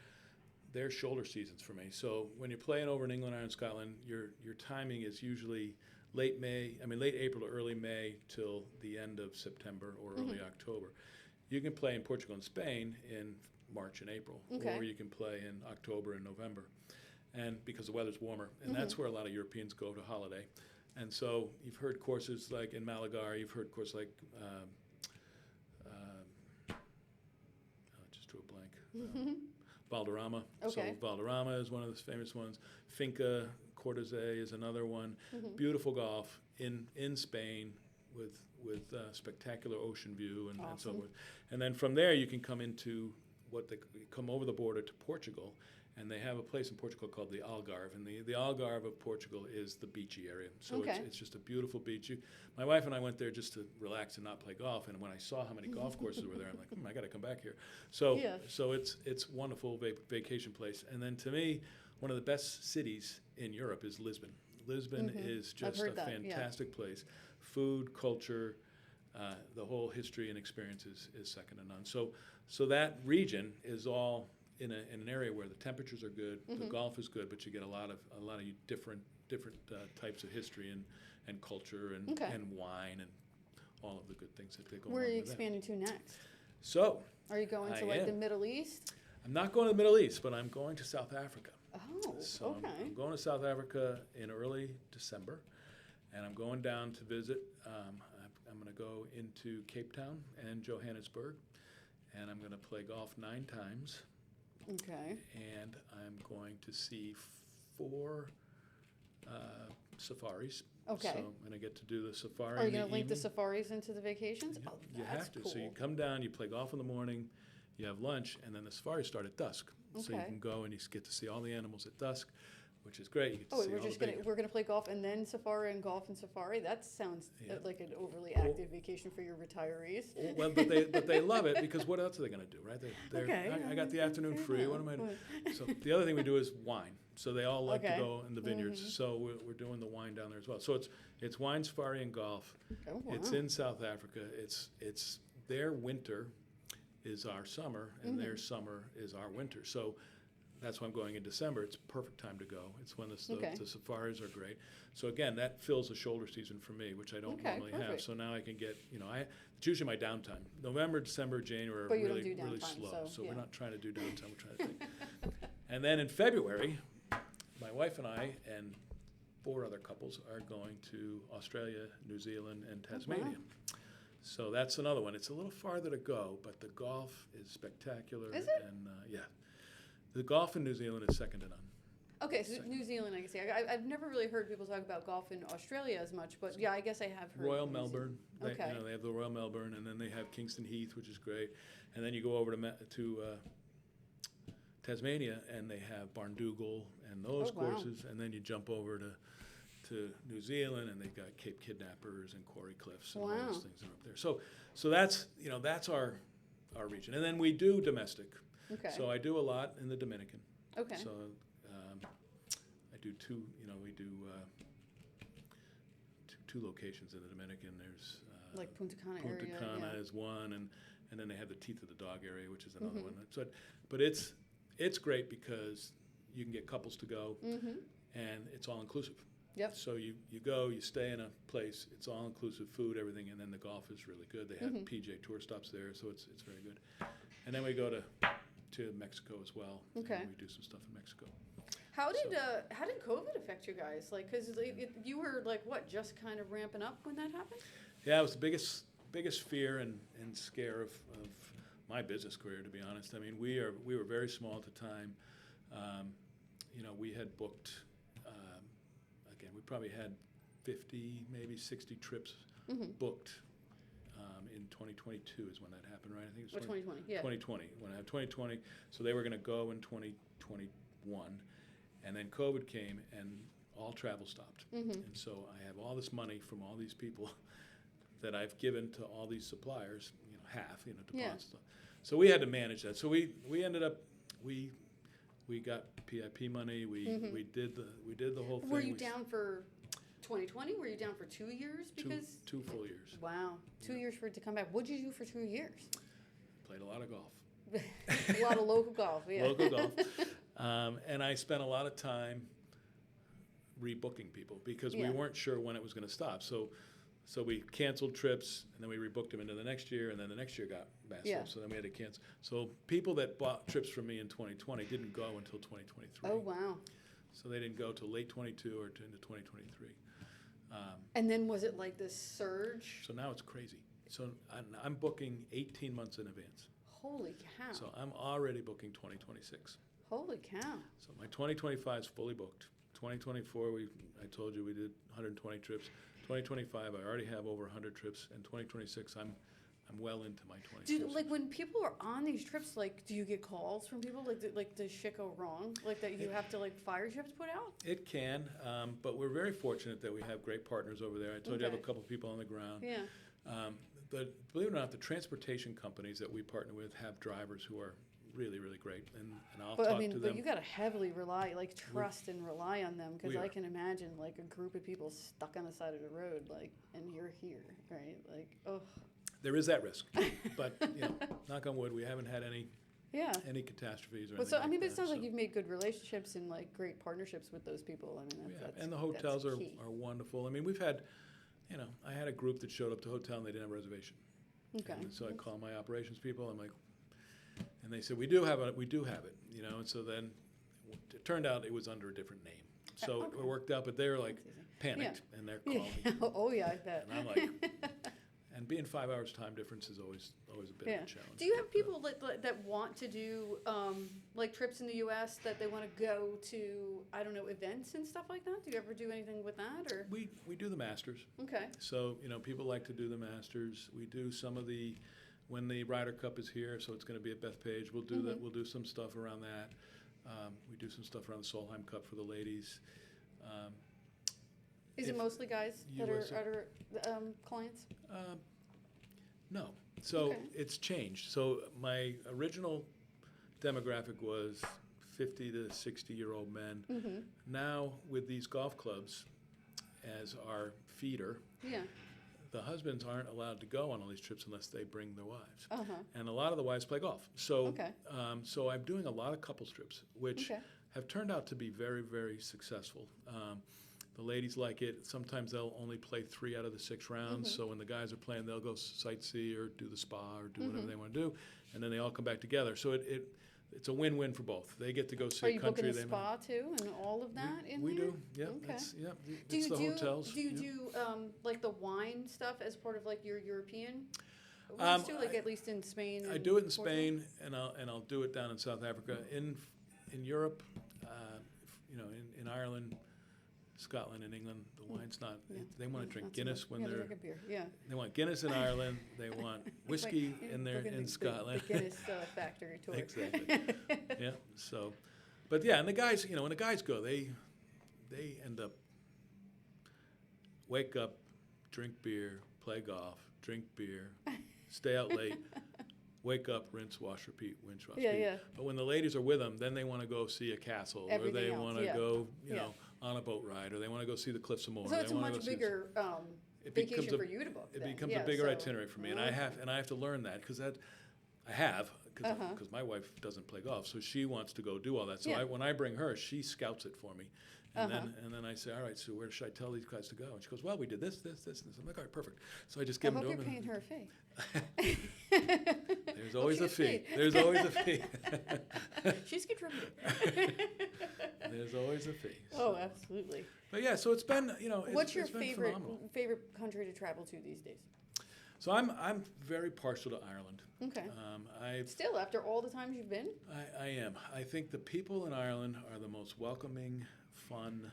shoulder seasons for me. So when you're playing over in England, Ireland, Scotland, your timing is usually late April or early May till the end of September or early October. You can play in Portugal and Spain in March and April, or you can play in October and November. and because the weather's warmer, and that's where a lot of Europeans go to holiday. And so you've heard courses like in Malagar, you've heard courses like, I just drew a blank, Valderrama. Okay. So Valderrama is one of the famous ones. Finca Cortese is another one. Beautiful golf in Spain with spectacular ocean view and so Awesome. forth. And then from there you can come into come over the border to Portugal, and they have a place in Portugal called the Algarve, and the Algarve of Portugal is the beachy area. So Okay. it's just a beautiful beach. My wife and I went there just to relax and not play golf, and when I saw how many golf courses were there, I'm like, I got to come back here. So Yeah. so it's wonderful vacation place. And then to me, one of the best cities in Europe is Lisbon. Lisbon is just a heard that, yeah. fantastic place. Food, culture, the whole history and experience is second to none. So that region is all in an area where the temperatures are good, the golf is good, but you get a lot of different types of history and culture and Okay. and wine and all of the good things that they go Where are along you with that. expanding to next? So Are you going to I like the am. Middle East? I'm not going to the Middle East, but I'm going to South Africa. Oh, So okay. I'm going to South Africa in early December, and I'm going down to visit. I'm going to go into Cape Town and Johannesburg, and I'm going to play golf 9 times, Okay. and I'm going to see 4 safaris. Okay. So I'm going to get to do the safari. Are you in going to link the evening. safaris into the vacations? Yeah, Oh, you that's have to. cool. So you come down, you play golf in the morning, you have lunch, and then the safaris start at dusk. So you Okay. can go and you get to see all the animals at dusk, which is great. You get to Oh, wait, see we're all just the gonna big. we're gonna play golf and then safari and golf and safari. That sounds Yeah. like an overly Well- active vacation for your retirees. Well, but they love it because what else are they going to do, right? I got the afternoon free. What am I doing? So the other thing we do is wine. So they all like Okay. to go in the vineyards. So we're doing the wine down there as well. So it's wine, safari, and golf. Oh, wow. It's in South Africa. It's their winter is our summer, and their summer is our winter. So that's why I'm going in December. It's perfect time to go. It's when Okay. the safaris are great. So again, that fills the shoulder season for me, which I don't Okay, normally have. perfect. So now I can get, it's usually my downtime. November, December, January are But you don't really, do really downtime, slow. so, We're yeah. not trying to do downtime. We're trying to think. And then in February, my wife and I and 4 other couples are going to Australia, New Zealand, and Tasmania. So that's another one. It's a little farther to go, but the golf is spectacular. Is it? And yeah, the golf in New Zealand is second to none. Okay, so New Zealand, I guess. Yeah, I've never really heard people talk about golf in Australia as much, but yeah, I guess I have heard. Royal of New Melbourne. Zealand. Okay. They have the Royal Melbourne, and then they have Kingston Heath, which is great. And then you go over to Tasmania, and they have Barndougal and those Oh, wow. courses. And then you jump over to New Zealand, and they've got Cape Kidnappers and Quarry Cliffs and all Wow. those things are up there. So that's our region. And then we do domestic. Okay. So I do a lot in the Dominican. Okay. So I do 2. We do two locations in the Dominican. There's Like Punta Cana Punta area. Cana yeah. is one, and then they have the Teeth of the Dog area, which is another Mm-hmm. one. So, but it's great because you can get couples to go, and it's all inclusive. Yep. So you go, you stay in a place, it's all inclusive, food, everything, and then the golf is really good. They have PJ Tour stops there, so it's very good. And then we go to Mexico as well. Okay. And we do some stuff in Mexico. How did COVID affect you guys? Like, because you were like what, just kind of ramping up when that happened? Yeah, it was the biggest fear and scare of my business career, to be honest. I mean, we were very small at the time. We had booked, again, we probably had 50, maybe 60 trips booked in 2022 is when that happened, right? I think it was 2020, yeah. 2020, when I had 2020. So they were going to go in 2021. And then COVID came and all travel stopped. And so I have all this money from all these people that I've given to all these suppliers, half, deposits. Yeah. So we had to manage that. So we ended up, we got PIP money. We did the whole thing. Were you down for 2020? Were you down for 2 years? Because two full years. wow, 2 years for it to come back. What'd you do for 2 years? Played a lot of golf. A lot of local golf. Yeah. Local golf. And I spent a lot of time rebooking people because we Yeah. weren't sure when it was going to stop. So we canceled trips, and then we rebooked them into the next year, and then the next year got massive. Yeah. So then we had to cancel. So people that bought trips from me in 2020 didn't go until 2023. Oh wow. So they didn't go till late 22 or into 2023. And then was it like this surge? So now it's crazy. So I'm booking 18 months in advance. Holy cow. So I'm already booking 2026. Holy cow. So my 2025 is fully booked. 2024, I told you we did 120 trips. 2025, I already have over 100 trips. And 2026, I'm well into my 20 Do trips. like when people are on these trips, like, do you get calls from people like does shit go wrong? Like that you have to like fire ships put out? It can, but we're very fortunate that we have great partners over there. I told you I have a Okay. couple people on the ground. Yeah. But believe it or not, the transportation companies that we partner with have drivers who are really, really great, and I'll But talk I mean, to but them. you gotta heavily rely, like trust and rely on them, because We I are. can imagine like a group of people stuck on the side of the road, like, and you're here, right? Like, oh, There is that risk, but knock on wood, we haven't had any yeah. catastrophes or But anything so I mean, but like it sounds that, like you've made good relationships and like great partnerships with those people. I mean, that's and the that's hotels are key. wonderful. I mean, we've had, I had a group that showed up to the hotel and they didn't have a reservation. Okay. And so I call my operations people. I'm like, and they said we do have it, And so then it turned out it was under a different name. So Okay. it worked out, but they're like That's easy. panicked and they're Yeah. calling me. Oh yeah, I bet. And I'm like, and being 5 hours time difference is always a bit Yeah. of a challenge. Do you have people that want to do like trips in the U.S. that they want to go to, I don't know, events and stuff like that? Do you ever do anything with that, or? We do the Masters. Okay. So, people like to do the Masters. We do some of when the Ryder Cup is here, so it's going to be at Bethpage, we'll do that. We'll do some stuff around that. We do some stuff around the Solheim Cup for the ladies. Is it If mostly guys that US are clients? No. So Okay. it's changed. So my original demographic was 50 to 60-year-old men. Mm-hmm. Now, with these golf clubs as our feeder, Yeah. the husbands aren't allowed to go on all these trips unless they bring their wives. Uh-huh. And a lot of the wives play golf. So, Okay. so I'm doing a lot of couples trips, which Okay. have turned out to be very, very successful. The ladies like it. Sometimes they'll only play 3 out of the 6 rounds. So when the guys are playing, they'll go sightsee or do the spa or do whatever they want to do, and then they all come back together. So it's a win-win for both. They get to go see Are a you country booking the they spa too, and all of that in we there? do. Yeah. Okay. It's the hotels. Do you yeah. do like the wine stuff as part of like your European ones too, like at least in Spain? I and do it in Portugal? Spain, and I'll do it down in South Africa. In Europe, in Ireland, Scotland, and England, the wine's not. Yeah. They want to Yeah, drink not so Guinness much. when Yeah, they they're. drink a beer. Yeah. They want Guinness in Ireland. They want whiskey Like, in look at in the Scotland. The Guinness factory tour. Exactly. Yeah. So, but yeah, and the guys, when the guys go, they end up wake up, drink beer, play golf, drink beer, stay out late, wake up, rinse, wash, repeat, rinse, wash, Yeah, repeat. yeah. But when the ladies are with them, then they want to go see a castle, Everything or they else, want to yeah. go, Yeah. on a boat ride, or they want to go see the Cliffs of Moher. So They it's a wanna go much see this. bigger It becomes vacation a- for you to book. It then. becomes Yeah, a bigger so- itinerary for me, and I have to learn that because I have because Uh-huh. my wife doesn't play golf, so she wants to go do all that. So Yeah. when I bring her, she scouts it for me, and Uh-huh. then I say, all right, so where should I tell these guys to go? And she goes, well, we did this, and this. I'm like, all right, perfect. So I just I give hope them you're to paying them. her a fee. There's always she a gets fee. paid. There's always a fee. She's contributing. There's always a fee. Oh, So- absolutely. But yeah, so it's been, What's your it's been favorite phenomenal. country to travel to these days? So I'm very partial to Ireland. Okay. I've Still, after all the times you've been? I am. I think the people in Ireland are the most welcoming, fun,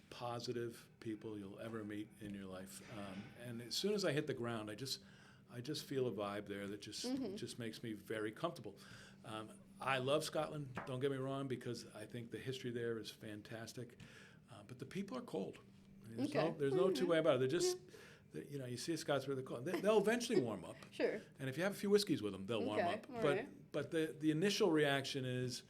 positive people you'll ever meet in your life. And as soon as I hit the ground, I just feel a vibe there that just makes me very comfortable. I love Scotland. Don't get me wrong, because I think the history there is fantastic. But the people are cold. There's no two way about it. They're just. You see a Scots where they're cold. They'll eventually warm up. Sure. And if you have a few whiskeys with them, they'll warm Okay, up. all But right. but the initial reaction is,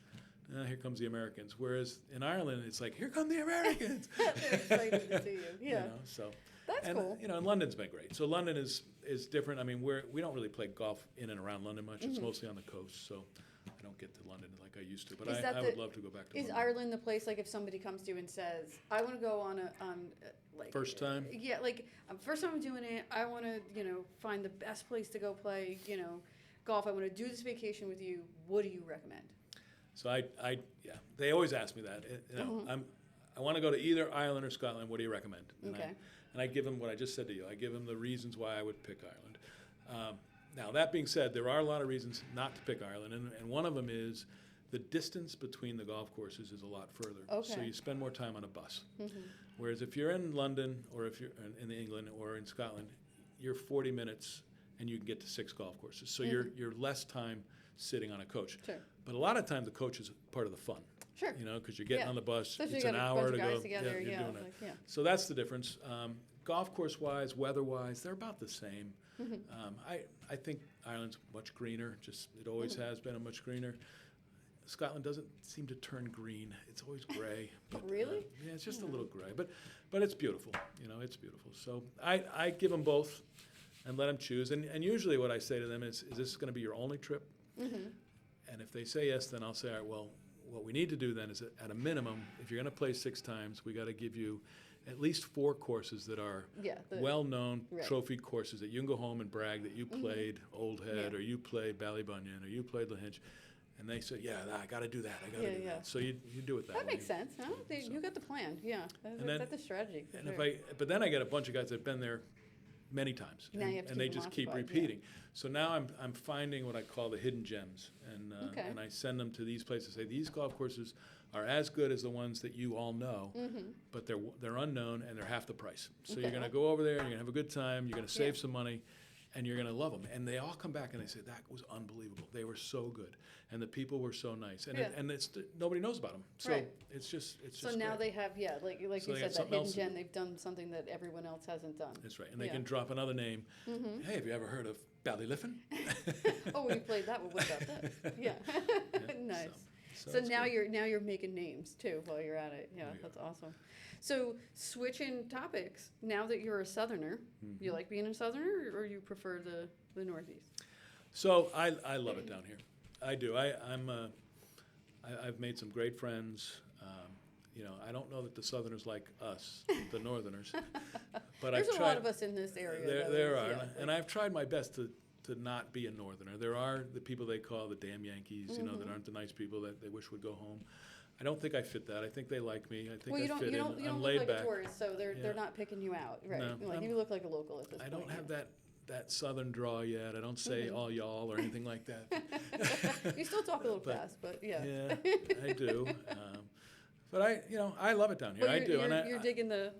here comes the Americans. Whereas in Ireland, it's like, here come the Americans. They're excited to see you. Yeah. So That's and cool. and London's been great. So London is different. I mean, we don't really play golf in and around London much. Mm-hmm. It's mostly on the coast. So I don't get to London like I used to. But Is that I would love to go back to Is London. Ireland the place, like if somebody comes to you and says, I want to go on like First time? Yeah, like first time I'm doing it, I want to, find the best place to go play, golf. I want to do this vacation with you. What do you recommend? So yeah, they always ask me that. I want to go to either Ireland or Scotland. What do you recommend? And I give them what I just said to you. I give them the reasons why I would pick Ireland. Now, that being said, there are a lot of reasons not to pick Ireland, and one of them is the distance between the golf courses is a lot further. So you spend more time on a bus. Whereas if you're in London or if you're in England or in Scotland, you're 40 minutes and you can get to 6 golf courses. So you're less time sitting on a coach. Sure. But a lot of times the coach is part of the fun. Sure. You know, because you're getting on the bus, Especially it's you an got a hour bunch to of guys go. together, You're doing like, it. So that's the difference. Golf course-wise, weather-wise, they're about the same. I think Ireland's much greener. Just it always has been a much greener. Scotland doesn't seem to turn green. It's always gray. But, Really? Yeah, it's just a little gray. But it's beautiful. You know, it's beautiful. So I give them both and let them choose. And usually what I say to them is this going to be your only trip? And if they say yes, then I'll say, all right, well, what we need to do then is at a minimum, if you're going to play 6 times, we got to give you at least 4 courses that are well-known trophy courses that you can go home and brag that you played Old Head or you played Ballybunion or you played Lahinch. And they say, yeah, I got to do that. I got to do that. So you do it that way. That makes sense. Huh? You got the plan. Yeah, that's a strategy. And but then I get a bunch of guys that've been there many times, and they just keep repeating. So now I'm finding what I call the hidden gems, and I send them to these places. Say these golf courses are as good as the ones that you all know, but they're unknown and they're half the price. So you're going to go over there, and you're going to have a good time. You're going to save some money. And you're going to love them. And they all come back and they say, that was unbelievable. They were so good. And the people were so nice. And it's nobody knows about them. So it's just So now great. they have, like So you said, that hidden gem. They've done something that everyone else hasn't done. That's right. And they can drop another name. Hey, have you ever heard of Ballyliffin? Oh, we played that. Well, what about that? Yeah. Nice. So now you're making names too while you're at it. Yeah, that's awesome. So switching topics, now that you're a Southerner, you like being a Southerner or you prefer the Northeast? So I love it down here. I do. I've made some great friends. You know, I don't know that the Southerners like us, the Northerners, but There's a lot of us in this area. There are, and I've tried my best to not be a Northerner. There are the people they call the damn Yankees, you know, that aren't the nice people that they wish would go home. I don't think I fit that. I think they like me. I think I fit in. You I'm don't laid look like back. a tourist, so they're not picking you out, right? No, like you look like a local at this point. I don't have that Southern draw yet. I don't say all y'all or anything like that. You still talk a little fast, but yeah. Yeah, I do. But I love it down here. I do. You're digging the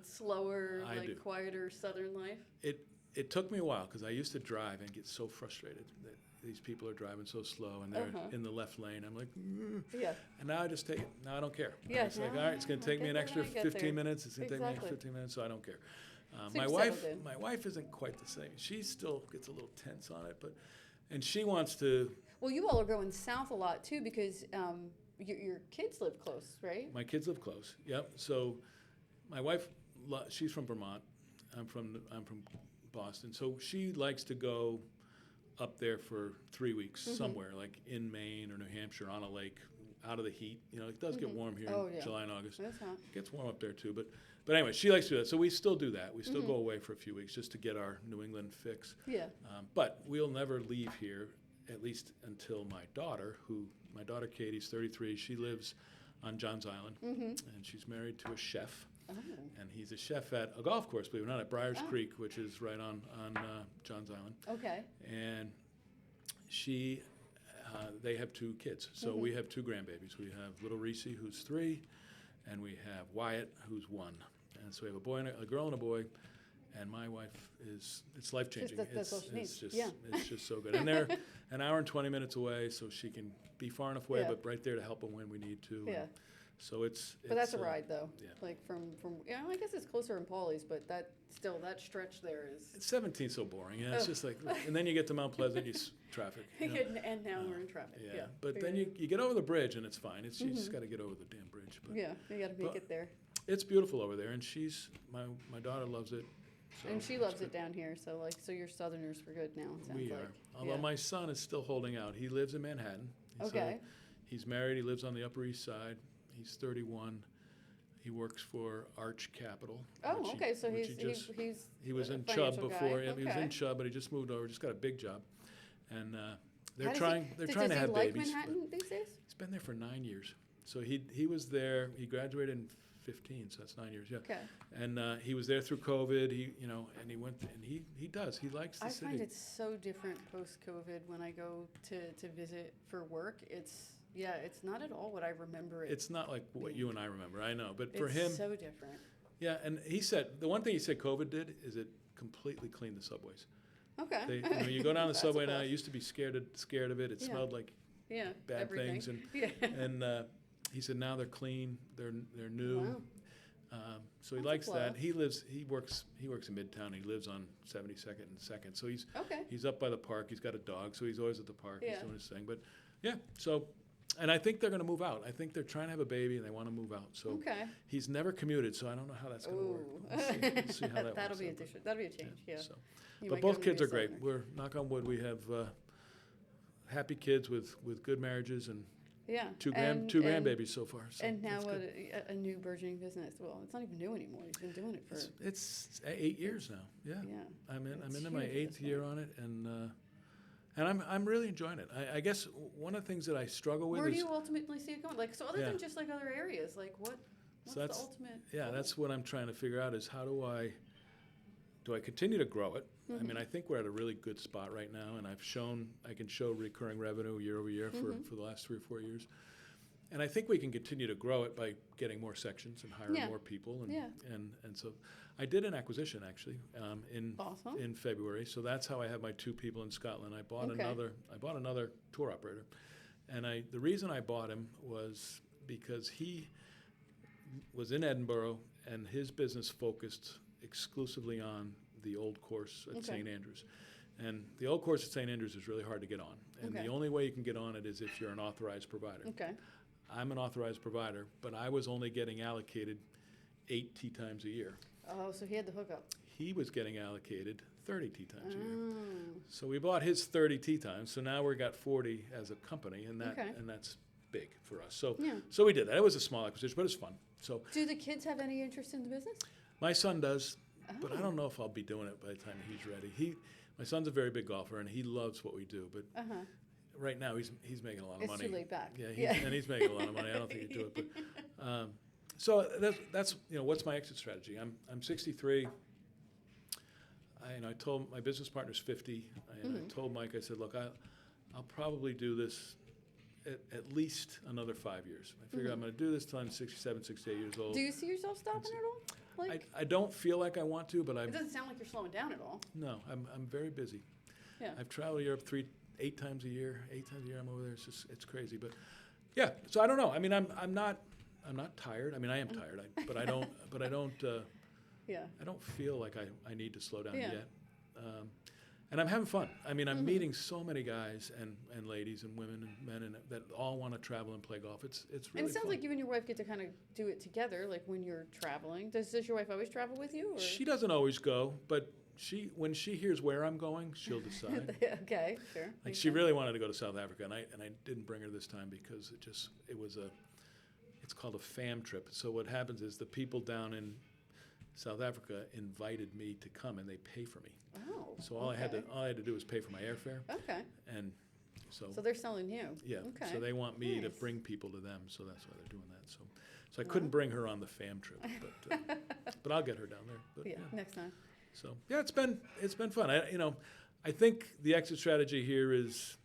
slower, quieter Southern life. It took me a while because I used to drive and get so frustrated that these people are driving so slow and they're in the left lane. I'm like, and now I just take it. Now I don't care. Yeah, it's like, all right, it's going to take me an extra 15 minutes. It's going to take me an extra 15 minutes, so I don't care. So my wife isn't quite the same. She still gets a little tense on it, and she wants to. Well, you all are going south a lot too because your kids live close, right? My kids live close. Yep. So my wife, she's from Vermont. I'm from Boston. So she likes to go up there for 3 weeks somewhere, like in Maine or New Hampshire on a lake, out of the heat. You know, it does get warm here in July and August. That's hot. It gets warm up there too. But anyway, she likes to do that. So we still do that. We still go away for a few weeks just to get our New England fix. Yeah. But we'll never leave here, at least until my daughter Katie's 33. She lives on Johns Island, and she's married to a chef. Oh. And he's a chef at a golf course, believe it or not, at Briars Creek, which is right on Johns Island. Okay. And they have 2 kids. So we have 2 grandbabies. We have little Reese, who's 3, and we have Wyatt, who's 1. And so we have a girl and a boy. And my wife it's life-changing. It's just so good. And they're an hour and 20 minutes away, so she can be far enough away, but right there to help them when we need to. Yeah. So it's But that's a ride, though. Yeah. Like from I guess it's closer in Pawleys, but that stretch there is. 17's so boring. Yeah, it's just like, and then you get to Mount Pleasant, traffic. You know? And now we're in traffic. Yeah. But then you get over the bridge and it's fine. You just got to get over the damn bridge. But, yeah, you got to make it there. It's beautiful over there, and my daughter loves it. So and she loves it down here, so your Southerners for good now. It sounds we like. are. Although my son is still holding out. He lives in Manhattan. Okay. He's married. He lives on the Upper East Side. He's 31. He works for Arch Capital. Oh, okay. So he was in Chubb before. He was in Chubb, but he just moved over. Just got a big job, and they're trying to have like babies. Manhattan these days? He's been there for 9 years. So he was there. He graduated in 15, so that's 9 years. Yeah. Okay. And he was there through COVID. And he went and he does. He likes the I city. find it so different post-COVID when I go to visit for work. It's not at all what I remember it. It's not like what being. you and I remember. I know, but for It's him, so different. yeah. And he said the one thing he said COVID did is it completely cleaned the subways. Okay. You go down the That's a subway now. plus. I used to be scared of it. It Yeah. smelled like Yeah. bad everything. things, and Yeah. and he said now they're clean. They're new. Wow. So he That's a likes that. plus. He works in Midtown. He lives on 72nd and 2nd. So Okay. he's up by the park. He's got a dog, so he's always at the park. Yeah. He's doing his thing. But yeah, so and I think they're going to move out. I think they're trying to have a baby and they want to move out. So Okay. he's never commuted, so I don't know how that's going to work. Ooh. We'll see how that That'll works be a out, but- change. That'll be a change. Yeah. So. You But might both give them kids a are great. summer. We're knock on wood. We have happy kids with good marriages and Yeah. two And- grandbabies so far. So And now that's good. a new burgeoning business. Well, it's not even new anymore. You've been doing it for. It's 8 years now. Yeah, Yeah. I'm It's into my huge at 8th this year point. on it, and I'm really enjoying it. I guess one of the things that I struggle with Where do is you ultimately see it going? Like, so other Yeah. than just like other areas, like what's the that's- ultimate? yeah, goal? that's what I'm trying to figure out is how do I continue to grow it? I mean, Mhm. I think we're at a really good spot right now, and I can show recurring revenue year over year Mhm. for the last 3 or 4 years. And I think we can continue to grow it by getting more sections and hiring Yeah. more people. And, Yeah. and so I did an acquisition actually Awesome. in February. So that's how I have my 2 people in Scotland. I bought Okay. another tour operator. And the reason I bought him was because he was in Edinburgh and his business focused exclusively on the old course at Okay. St. Andrews. And the old course at St. Andrews is really hard to get on. And Okay. the only way you can get on it is if you're an authorized provider. Okay. I'm an authorized provider, but I was only getting allocated 8 tee times a year. Oh, so he had the hookup. He was getting allocated 30 tee times a year. Oh. So we bought his 30 tee times. So now we've got 40 as a company, and Okay. that's big for us. So Yeah. so we did that. It was a small acquisition, but it's fun. So Do the kids have any interest in the business? my son does, but I Oh. don't know if I'll be doing it by the time he's ready. My son's a very big golfer, and he loves what we do. But Uh-huh. right now he's making a lot of It's money. too laid back. Yeah, and he's making a lot of money. I don't think he'd do it. But so that's what's my exit strategy. I'm 63. I told my business partner's 50, and I told Mike, I said, look, I'll probably do this at least another 5 years. I figure I'm going to do this till I'm 67, 68 years old. Do you see yourself stopping at all? Like, I don't feel like I want to, but it doesn't sound like you're slowing down at all. no, I'm very busy. Yeah. I've traveled Europe 8 times a year. 8 times a year I'm over there. It's crazy, but yeah. So I don't know. I mean, I'm not tired. I mean, I am tired, but I don't Yeah. I don't feel like I need to slow down Yeah. yet. And I'm having fun. I mean, I'm meeting so many guys and ladies and women and men that all want to travel and play golf. It's really And it sounds fun. like you and your wife get to kind of do it together, like when you're traveling. Does your wife always travel with you? Or? She doesn't always go, but when she hears where I'm going, she'll decide. Okay, sure. Like Makes she sense. really wanted to go to South Africa, and I didn't bring her this time because it's called a fam trip. So what happens is the people down in South Africa invited me to come, and they pay for me. Oh. So all I had to do was pay for my airfare, Okay. and so So they're selling you. yeah. Okay. So they want me to Nice. bring people to them, so that's why they're doing that. So I couldn't bring her on the fam trip, but I'll get her down there. But, Yeah. Next time. So yeah, it's been fun. I think the exit strategy here is,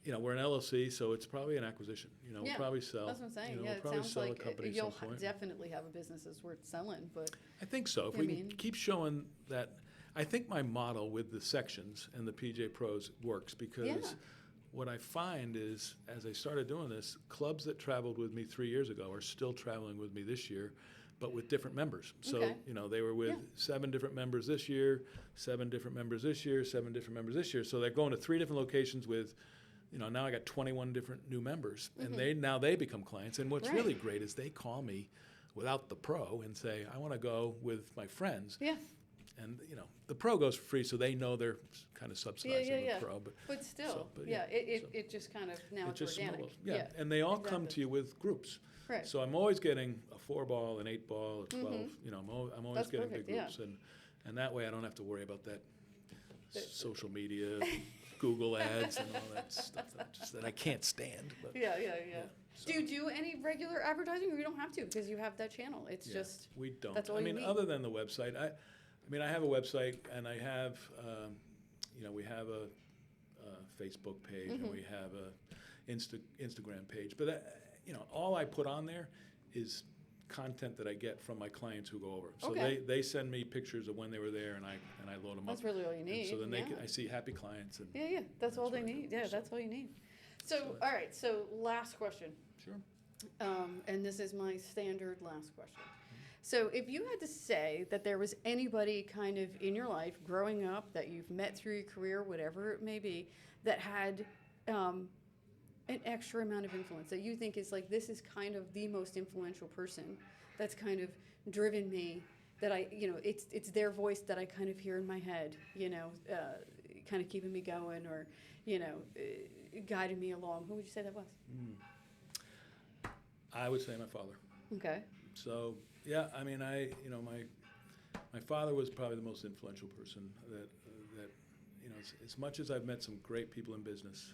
we're an LLC, so it's probably an acquisition. We'll Yeah, probably sell. That's what I'm saying. We'll Yeah, it probably sounds sell like a company at you'll some point. definitely have a business that's worth selling, but I think so. If I we mean- can keep showing that, I think my model with the sections and the PJ Pros works because Yeah. what I find is, as I started doing this, clubs that traveled with me 3 years ago are still traveling with me this year, but with different members. So, Okay. they were with Yeah. 7 different members this year, 7 different members this year, 7 different members this year. So they're going to 3 different locations with, now I got 21 different new members, and they become clients. And what's Right. really great is they call me without the pro and say, I want to go with my friends. yeah. And the pro goes for free, so they know they're kind of subsidizing yeah. the pro. But Still, but yeah, yeah, it just kind of, now it it's just organic. snowballs. Yeah, and they all come to exactly. you with groups. Right. So I'm always getting a 4-ball, an 8-ball, a 12. I'm always That's getting perfect, big yeah. groups, and that way I don't have to worry about that social media Google ads and all that stuff that I can't stand. But Yeah. so, Do you do any regular advertising, or you don't have to because you have that channel? It's yeah, just we don't. that's all I you mean, need. other than the website, I mean, I have a website and I have, we have a Facebook page and we have a Instagram page. But all I put on there is content that I get from my clients who go over. So Okay. they send me pictures of when they were there, and I load them up. That's really all you And need. so then yeah. I see happy clients. And Yeah. That's all they what I need. do. Yeah, So- that's all you need. so So, all right. So, last question. Sure. And this is my standard last question. So, if you had to say that there was anybody kind of in your life growing up that you've met through your career, whatever it may be, that had an extra amount of influence that you think is like, this is kind of the most influential person that's kind of driven me, that it's their voice that I kind of hear in my head, kind of keeping me going, or, guiding me along. Who would you say that was? I would say my father. Okay. So yeah, I mean, my father was probably the most influential person that as much as I've met some great people in business,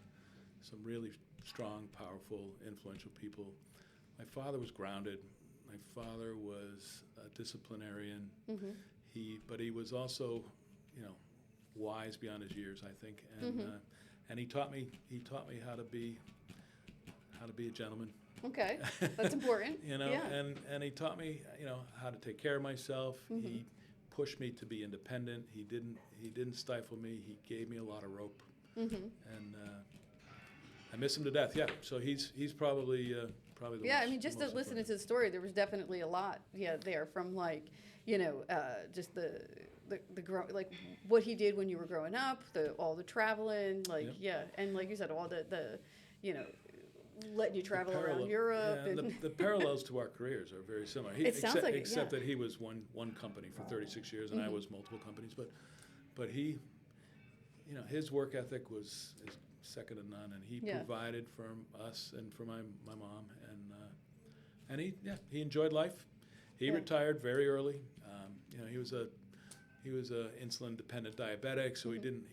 some really strong, powerful, influential people, my father was grounded. My father was a disciplinarian. Mm-hmm. But he was also, wise beyond his years, I think, and he taught me how to be a gentleman. Okay, that's important. Yeah. And he taught me, how to take care of myself. Mm-hmm. He pushed me to be independent. He didn't stifle me. He gave me a lot of rope, Mm-hmm. and I miss him to death. Yeah, so he's probably the Yeah, most, I mean, just the to most listening important. to the story, there was definitely a lot, there from like, just the like what he did when you were growing up, all the traveling, like, Yep. yeah, and like you said, all the letting you travel around parallel- Europe, yeah, and the parallels to our careers are very similar. It sounds like it, except yeah. that he was one company for 36 years, and I was multiple companies. But he, his work ethic is second to none, and he Yeah. provided for us and for my mom, and he enjoyed life. He Yeah. retired very early. He was a insulin dependent diabetic, so he didn't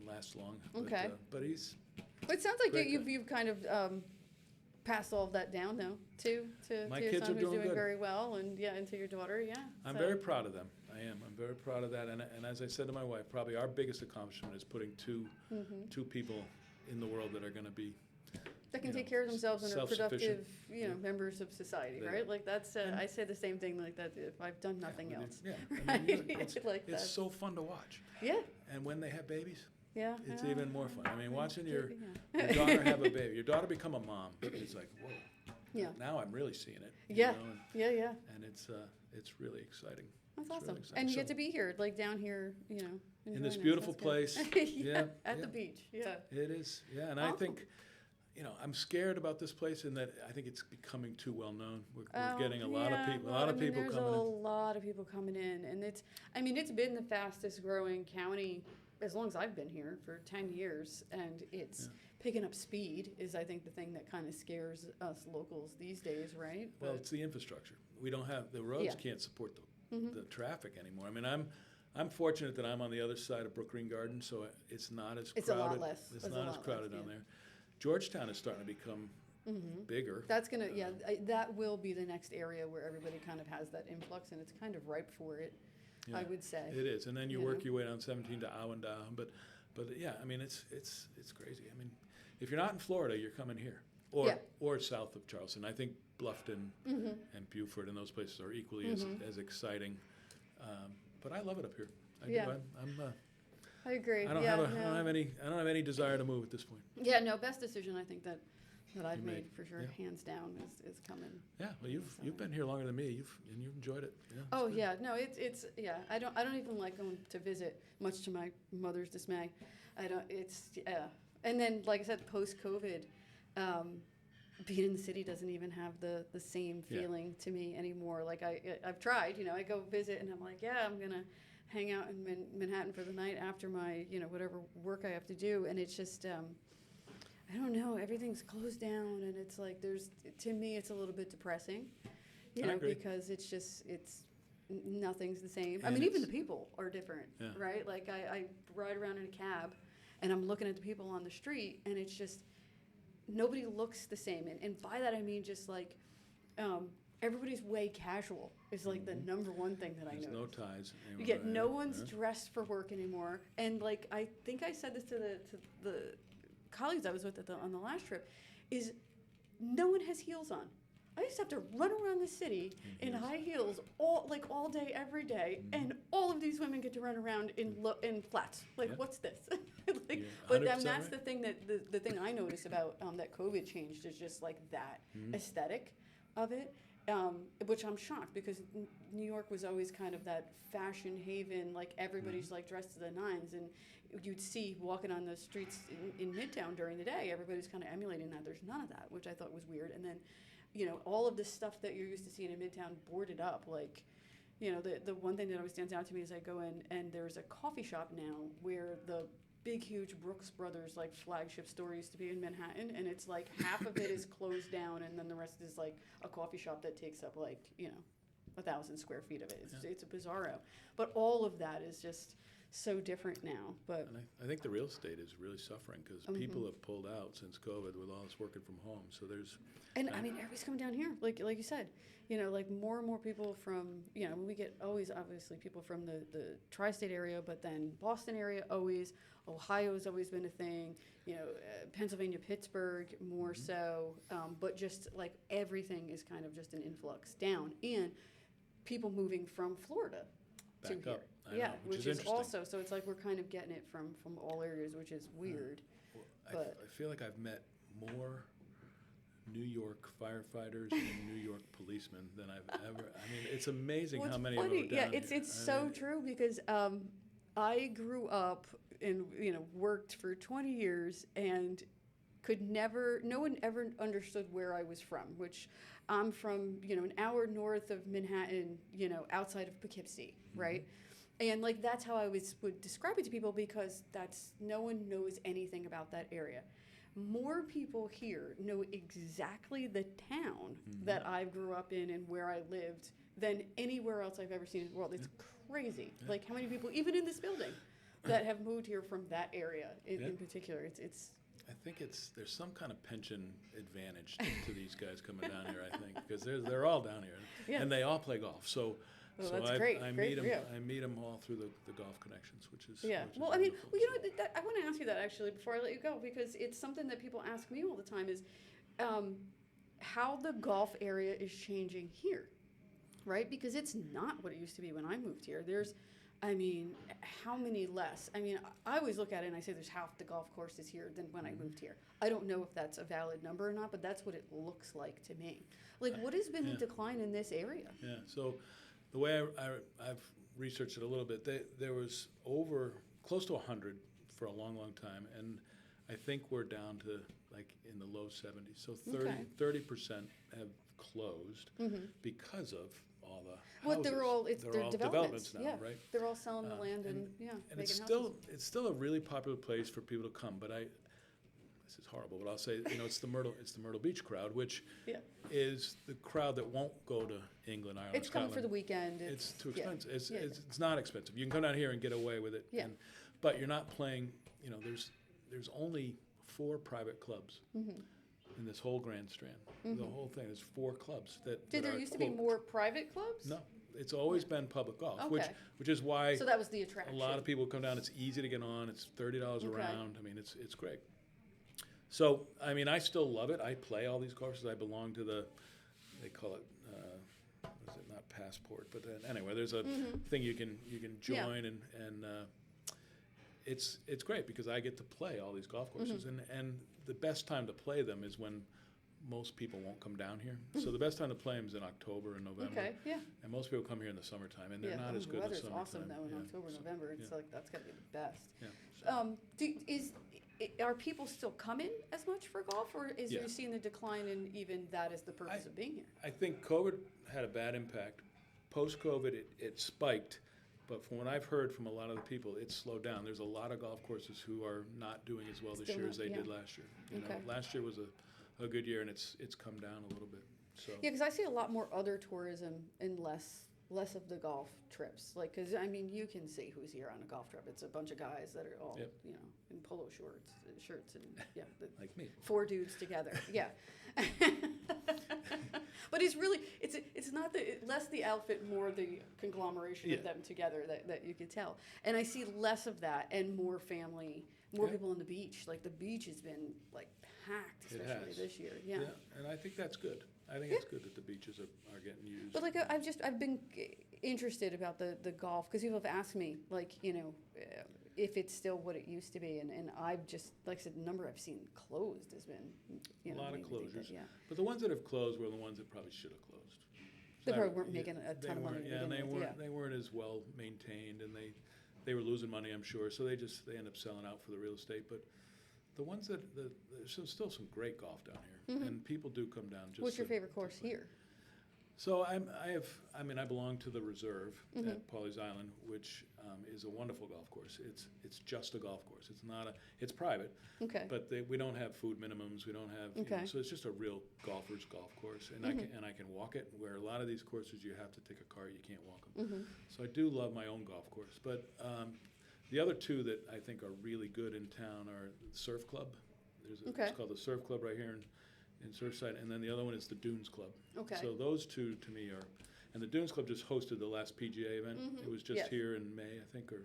last long. Okay. But he's But it sounds like Great guy. you've kind of passed all of that down though to My your kids son are who's doing doing good. very well, and and to your daughter, yeah. I'm So- very proud of them. I am. I'm very proud of that. And as I said to my wife, probably our biggest accomplishment is putting two people in the world that are going to be that can you take know, care of themselves and are self-sufficient. productive, Yeah. members of society, They right? are. Like that's, And- I say the same thing like that if I've done nothing Yeah, else. Yeah, Right? it's, Like it's that. so fun to watch. Yeah, And when they have babies, yeah. it's yeah. even more fun. I mean, watching your Yeah. daughter have a baby, your daughter become a mom, it's like, whoa. Yeah. Now I'm really seeing it. Yeah. And, Yeah. and it's really exciting. That's It's awesome. really exciting. And you So- get to be here, like down here, in enjoying this it. beautiful That's good. place. yeah, at yeah. the beach. Yeah. It is, yeah, and I Awesome. think, I'm scared about this place in that I think it's becoming too well known. We're Oh, getting a lot of yeah, people, well, I mean, people there's coming a in. lot of people coming in, and it's been the fastest growing county as long as I've been here for 10 years, and it's Yeah. picking up speed is I think the thing that kind of scares us locals these days, right? Well, But- it's the infrastructure. We don't have the roads Yeah. can't support Mhm. the traffic anymore. I mean, I'm fortunate that I'm on the other side of Brook Green Garden, so it's not as It's a crowded. lot less. It's It's a not as lot crowded less, down yeah. there. Georgetown is starting to become bigger. That's gonna, that will be the next area where everybody kind of has that influx, and it's kind of ripe for it, I Yeah. would say. It is, and then you You work know? your way down 17 to Awendaw, but yeah, I mean it's crazy. I mean, if you're not in Florida, you're coming here, Yeah. or south of Charleston. I think Bluffton and Beaufort and those places are equally as exciting. But I love it up here. I Yeah. do. I agree. I don't yeah, have any desire to move at this point. Yeah, no, best decision I think that I've You made made, for sure, yeah. hands down, is coming. Yeah, well, you've been here longer than me. You've enjoyed it. Yeah, it's Oh good. yeah, no, it's yeah. I don't even like going to visit, much to my mother's dismay. I don't. It's and then like I said, post COVID, being in the city doesn't even have the same Yeah. feeling to me anymore. Like I've tried, I go visit and I'm like, yeah, I'm gonna hang out in Manhattan for the night after my whatever work I have to do, and it's just I don't know, everything's closed down, and it's like to me it's a little bit depressing, I agree. because it's nothing's the same. I And mean, even it's- the people are different, Yeah. right? Like I ride around in a cab, and I'm looking at the people on the street, and it's just nobody looks the same. And by that I mean just like everybody's way casual is like the number one thing that I There's noticed. no ties anymore. You get no right? one's Yeah. dressed for work anymore, and like I think I said this to the colleagues I was with on the last trip, is no one has heels on. I used to have to run around the city in high heels all day, every day, and all of these women get to run around in flats. Like, Yeah. what's this? You're But 100% that's right. the thing the thing I noticed about that COVID changed is just like that aesthetic of it, which I'm shocked because New York was always kind of that fashion haven, like everybody's like dressed to the nines, and you'd see walking on the streets in Midtown during the day, everybody's kind of emulating that. There's none of that, which I thought was weird. And then, all of the stuff that you're used to seeing in Midtown boarded up, like, the one thing that always stands out to me is I go in and there's a coffee shop now where the big, huge Brooks Brothers, like, flagship store used to be in Manhattan, and it's like half of it is closed down, and then the rest is like a coffee shop that takes up like, 1,000 square feet of it. It's a bizarro. But all of that is just so different now. But And I think the real estate is really suffering because people have pulled out since COVID with all this working from home. So there's and I mean, everybody's coming down here, like you said, like more and more people from, we get always obviously people from the tri-state area, but then Boston area always, Ohio's always been a thing, Pennsylvania, Pittsburgh more so, but just like everything is kind of just an influx down, and people moving from Florida to back here. up. I Yeah, know, which is interesting. also, so it's like we're kind of getting it from all areas, which is weird. Well, but- I feel like I've met more New York firefighters and New York policemen than I've ever. I mean, it's amazing Well, how it's many funny. of them are down it's here. it's I so mean, true because I grew up and worked for 20 years and no one ever understood where I was from, which I'm from, an hour north of Manhattan, outside of Poughkeepsie, right? And like that's how I would describe it to people because no one knows anything about that area. More people here know exactly the town that I grew up in and where I lived than anywhere else I've ever seen in the world. It's crazy. Yeah. Like how many people, even in this building, that have moved here from that area in particular. It's I think there's some kind of pension advantage to these guys coming down here. I think because they're all down here, Yeah. and they all play golf. So that's great. I Great meet for them. you. I meet them all through the golf connections, which is Yeah. Which is Well, I mean, wonderful. I want to ask you that actually before I let you go because it's something that people ask me all the time is how the golf area is changing here, right? Because it's not what it used to be when I moved here. How many less? I mean, I always look at it and I say there's half the golf courses here than when I moved here. I don't know if that's a valid number or not, but that's what it looks like to me. Like, what has been the decline in this area? Yeah. So the way I've researched it a little bit, there was close to 100 for a long, long time, and I think we're down to like in the low 70s. So 30% have closed because of all the houses. They're all developments now, yeah. right? They're all selling the land and And making it's still a really popular place for people to come. But this is horrible, but I'll say it's the Myrtle Beach crowd, which is the crowd that won't go to England, Ireland, It's coming Scotland. for the weekend. It's too expensive. Yeah. It's not expensive. You can come down here and get away with it. Yeah. But you're not playing. There's only 4 private clubs in this whole Grand Strand. The whole thing. There's 4 clubs that. Did that there are, used to be quote, more private clubs? No, it's always been public golf, Okay. which is why So that was the a attraction. lot of people come down. It's easy to get on. It's $30 a Okay. round. I mean, it's great. So I mean, I still love it. I play all these courses. I belong to they call it. What is it? Not Passport, but anyway, there's a thing you can join and it's great because I get to play all these golf courses and the best time to play them is when most people won't come down here. So the best time to play them is in October and November. Okay, yeah. And most people come here in the summertime, and they're not as good The as weather's summertime. awesome though in Yeah. October, So, November. It's yeah. like that's gotta be the best. Yeah. Are people still coming as much for golf, or is Yeah. you seeing the decline in even that as the purpose of being here? I think COVID had a bad impact. Post-COVID, it spiked, but from what I've heard from a lot of the people, it's slowed down. There's a lot of golf courses who are not doing as well this Still year not, as they yeah. did last year. Okay. Last year was a good year, and it's come down a little bit. So Yeah, because I see a lot more other tourism and less less of the golf trips. Like, because, I mean, you can see who's here on a golf trip. It's a bunch of guys that are all, Yep. you know, in polo shirts and, yeah, Like me. 4 dudes together. Yeah. But it's not less the outfit, more the conglomeration of Yeah. them together that you could tell. And I see less of that and more family, more Yeah. people on the beach. Like, the beach has been, like, packed, It especially has. this year. Yeah. And I think that's good. I think it's good that the beaches are getting used. But like I've been interested about the golf because people have asked me like if it's still what it used to be, and I've just, like I said, the number I've seen closed has been a lot of made me think that, closures. yeah, But the ones that have closed were the ones that probably should have closed. they So probably weren't making a they ton of money. weren't- to Yeah, and begin with, they weren't as well maintained, and they were losing money, I'm sure. So they end up selling out for the real estate. But the ones there's still some great golf down here, and people do come down. Just What's your to- favorite to course play. here? So I belong to the reserve at Pawleys Island, which is a wonderful golf course. It's just a golf course. It's private, Okay. but we don't have food minimums. We don't have, Okay. so it's just a real golfer's golf course, and I can walk it. Where a lot of these courses you have to take a cart, you can't walk them. So I do love my own golf course, but the other two that I think are really good in town are Surf Club. Okay. It's called the Surf Club right here in Surfside, and then the other one is the Dunes Club. Okay. So those two to me are, and the Dunes Club just hosted the last PGA event. It was just Yes. here in May, I think, or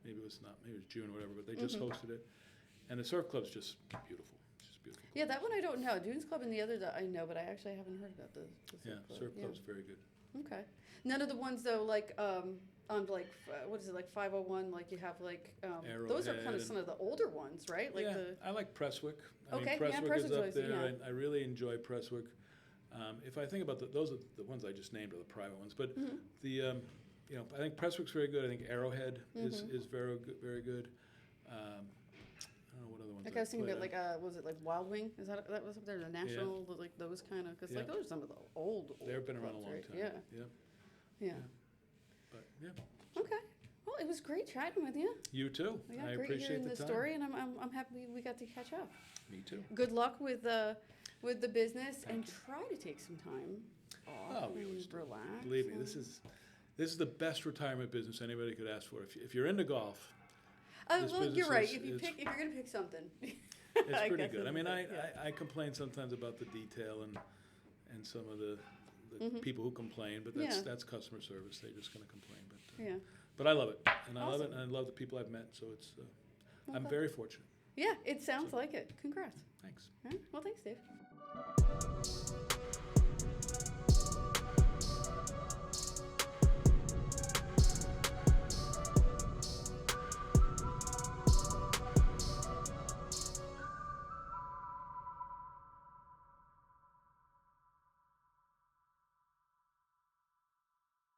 maybe it was not, maybe it was June or whatever, but they just hosted it. And the Surf Club's just beautiful. It's just beautiful. Yeah, that one I don't know. Dunes Club and the other that I know, but I actually haven't heard about the Yeah, Club. Surf Club's very good. Okay. None of the ones though, like on like what is it, like 501? Like you have like those are kind of Arrowhead some of the older ones, right? Like yeah, I like Prestwick. I Okay, mean, yeah, Prestwick is Prestwick's up always- there. yeah. I really enjoy Prestwick. If I think about those are the ones I just named are the private ones, but the I think Prestwick's very good. I think Arrowhead is very good. Very good. I don't know what other ones. Like I was thinking played about on. like was it like Wild Wing? Is that was up there? The National, like those kind of because like Yeah. those are some of the old. They've been around a clubs, long right? time. Yeah. Yeah. Yeah. But yeah, Okay. Well, it was great chatting with you. you too. Yeah, I great appreciate hearing the the time. story, and I'm happy we got to catch up. Me too. Good luck with the business, and try to take some time off Oh, we and always do. relax. Believe me, and- this is the best retirement business anybody could ask for. If you're into golf, this well, you're business right. is- If you're gonna pick something, it's I pretty guess good. I it's mean, like, yeah. I complain sometimes about the detail and some of the people who complain, but Yeah. that's customer service. They're just going to complain. Yeah. But I love it, and I love it, Awesome. and I love the people I've met. So it's I'm Okay. very fortunate. Yeah, it sounds like it. Congrats. Thanks. All right. Well, thanks, Dave.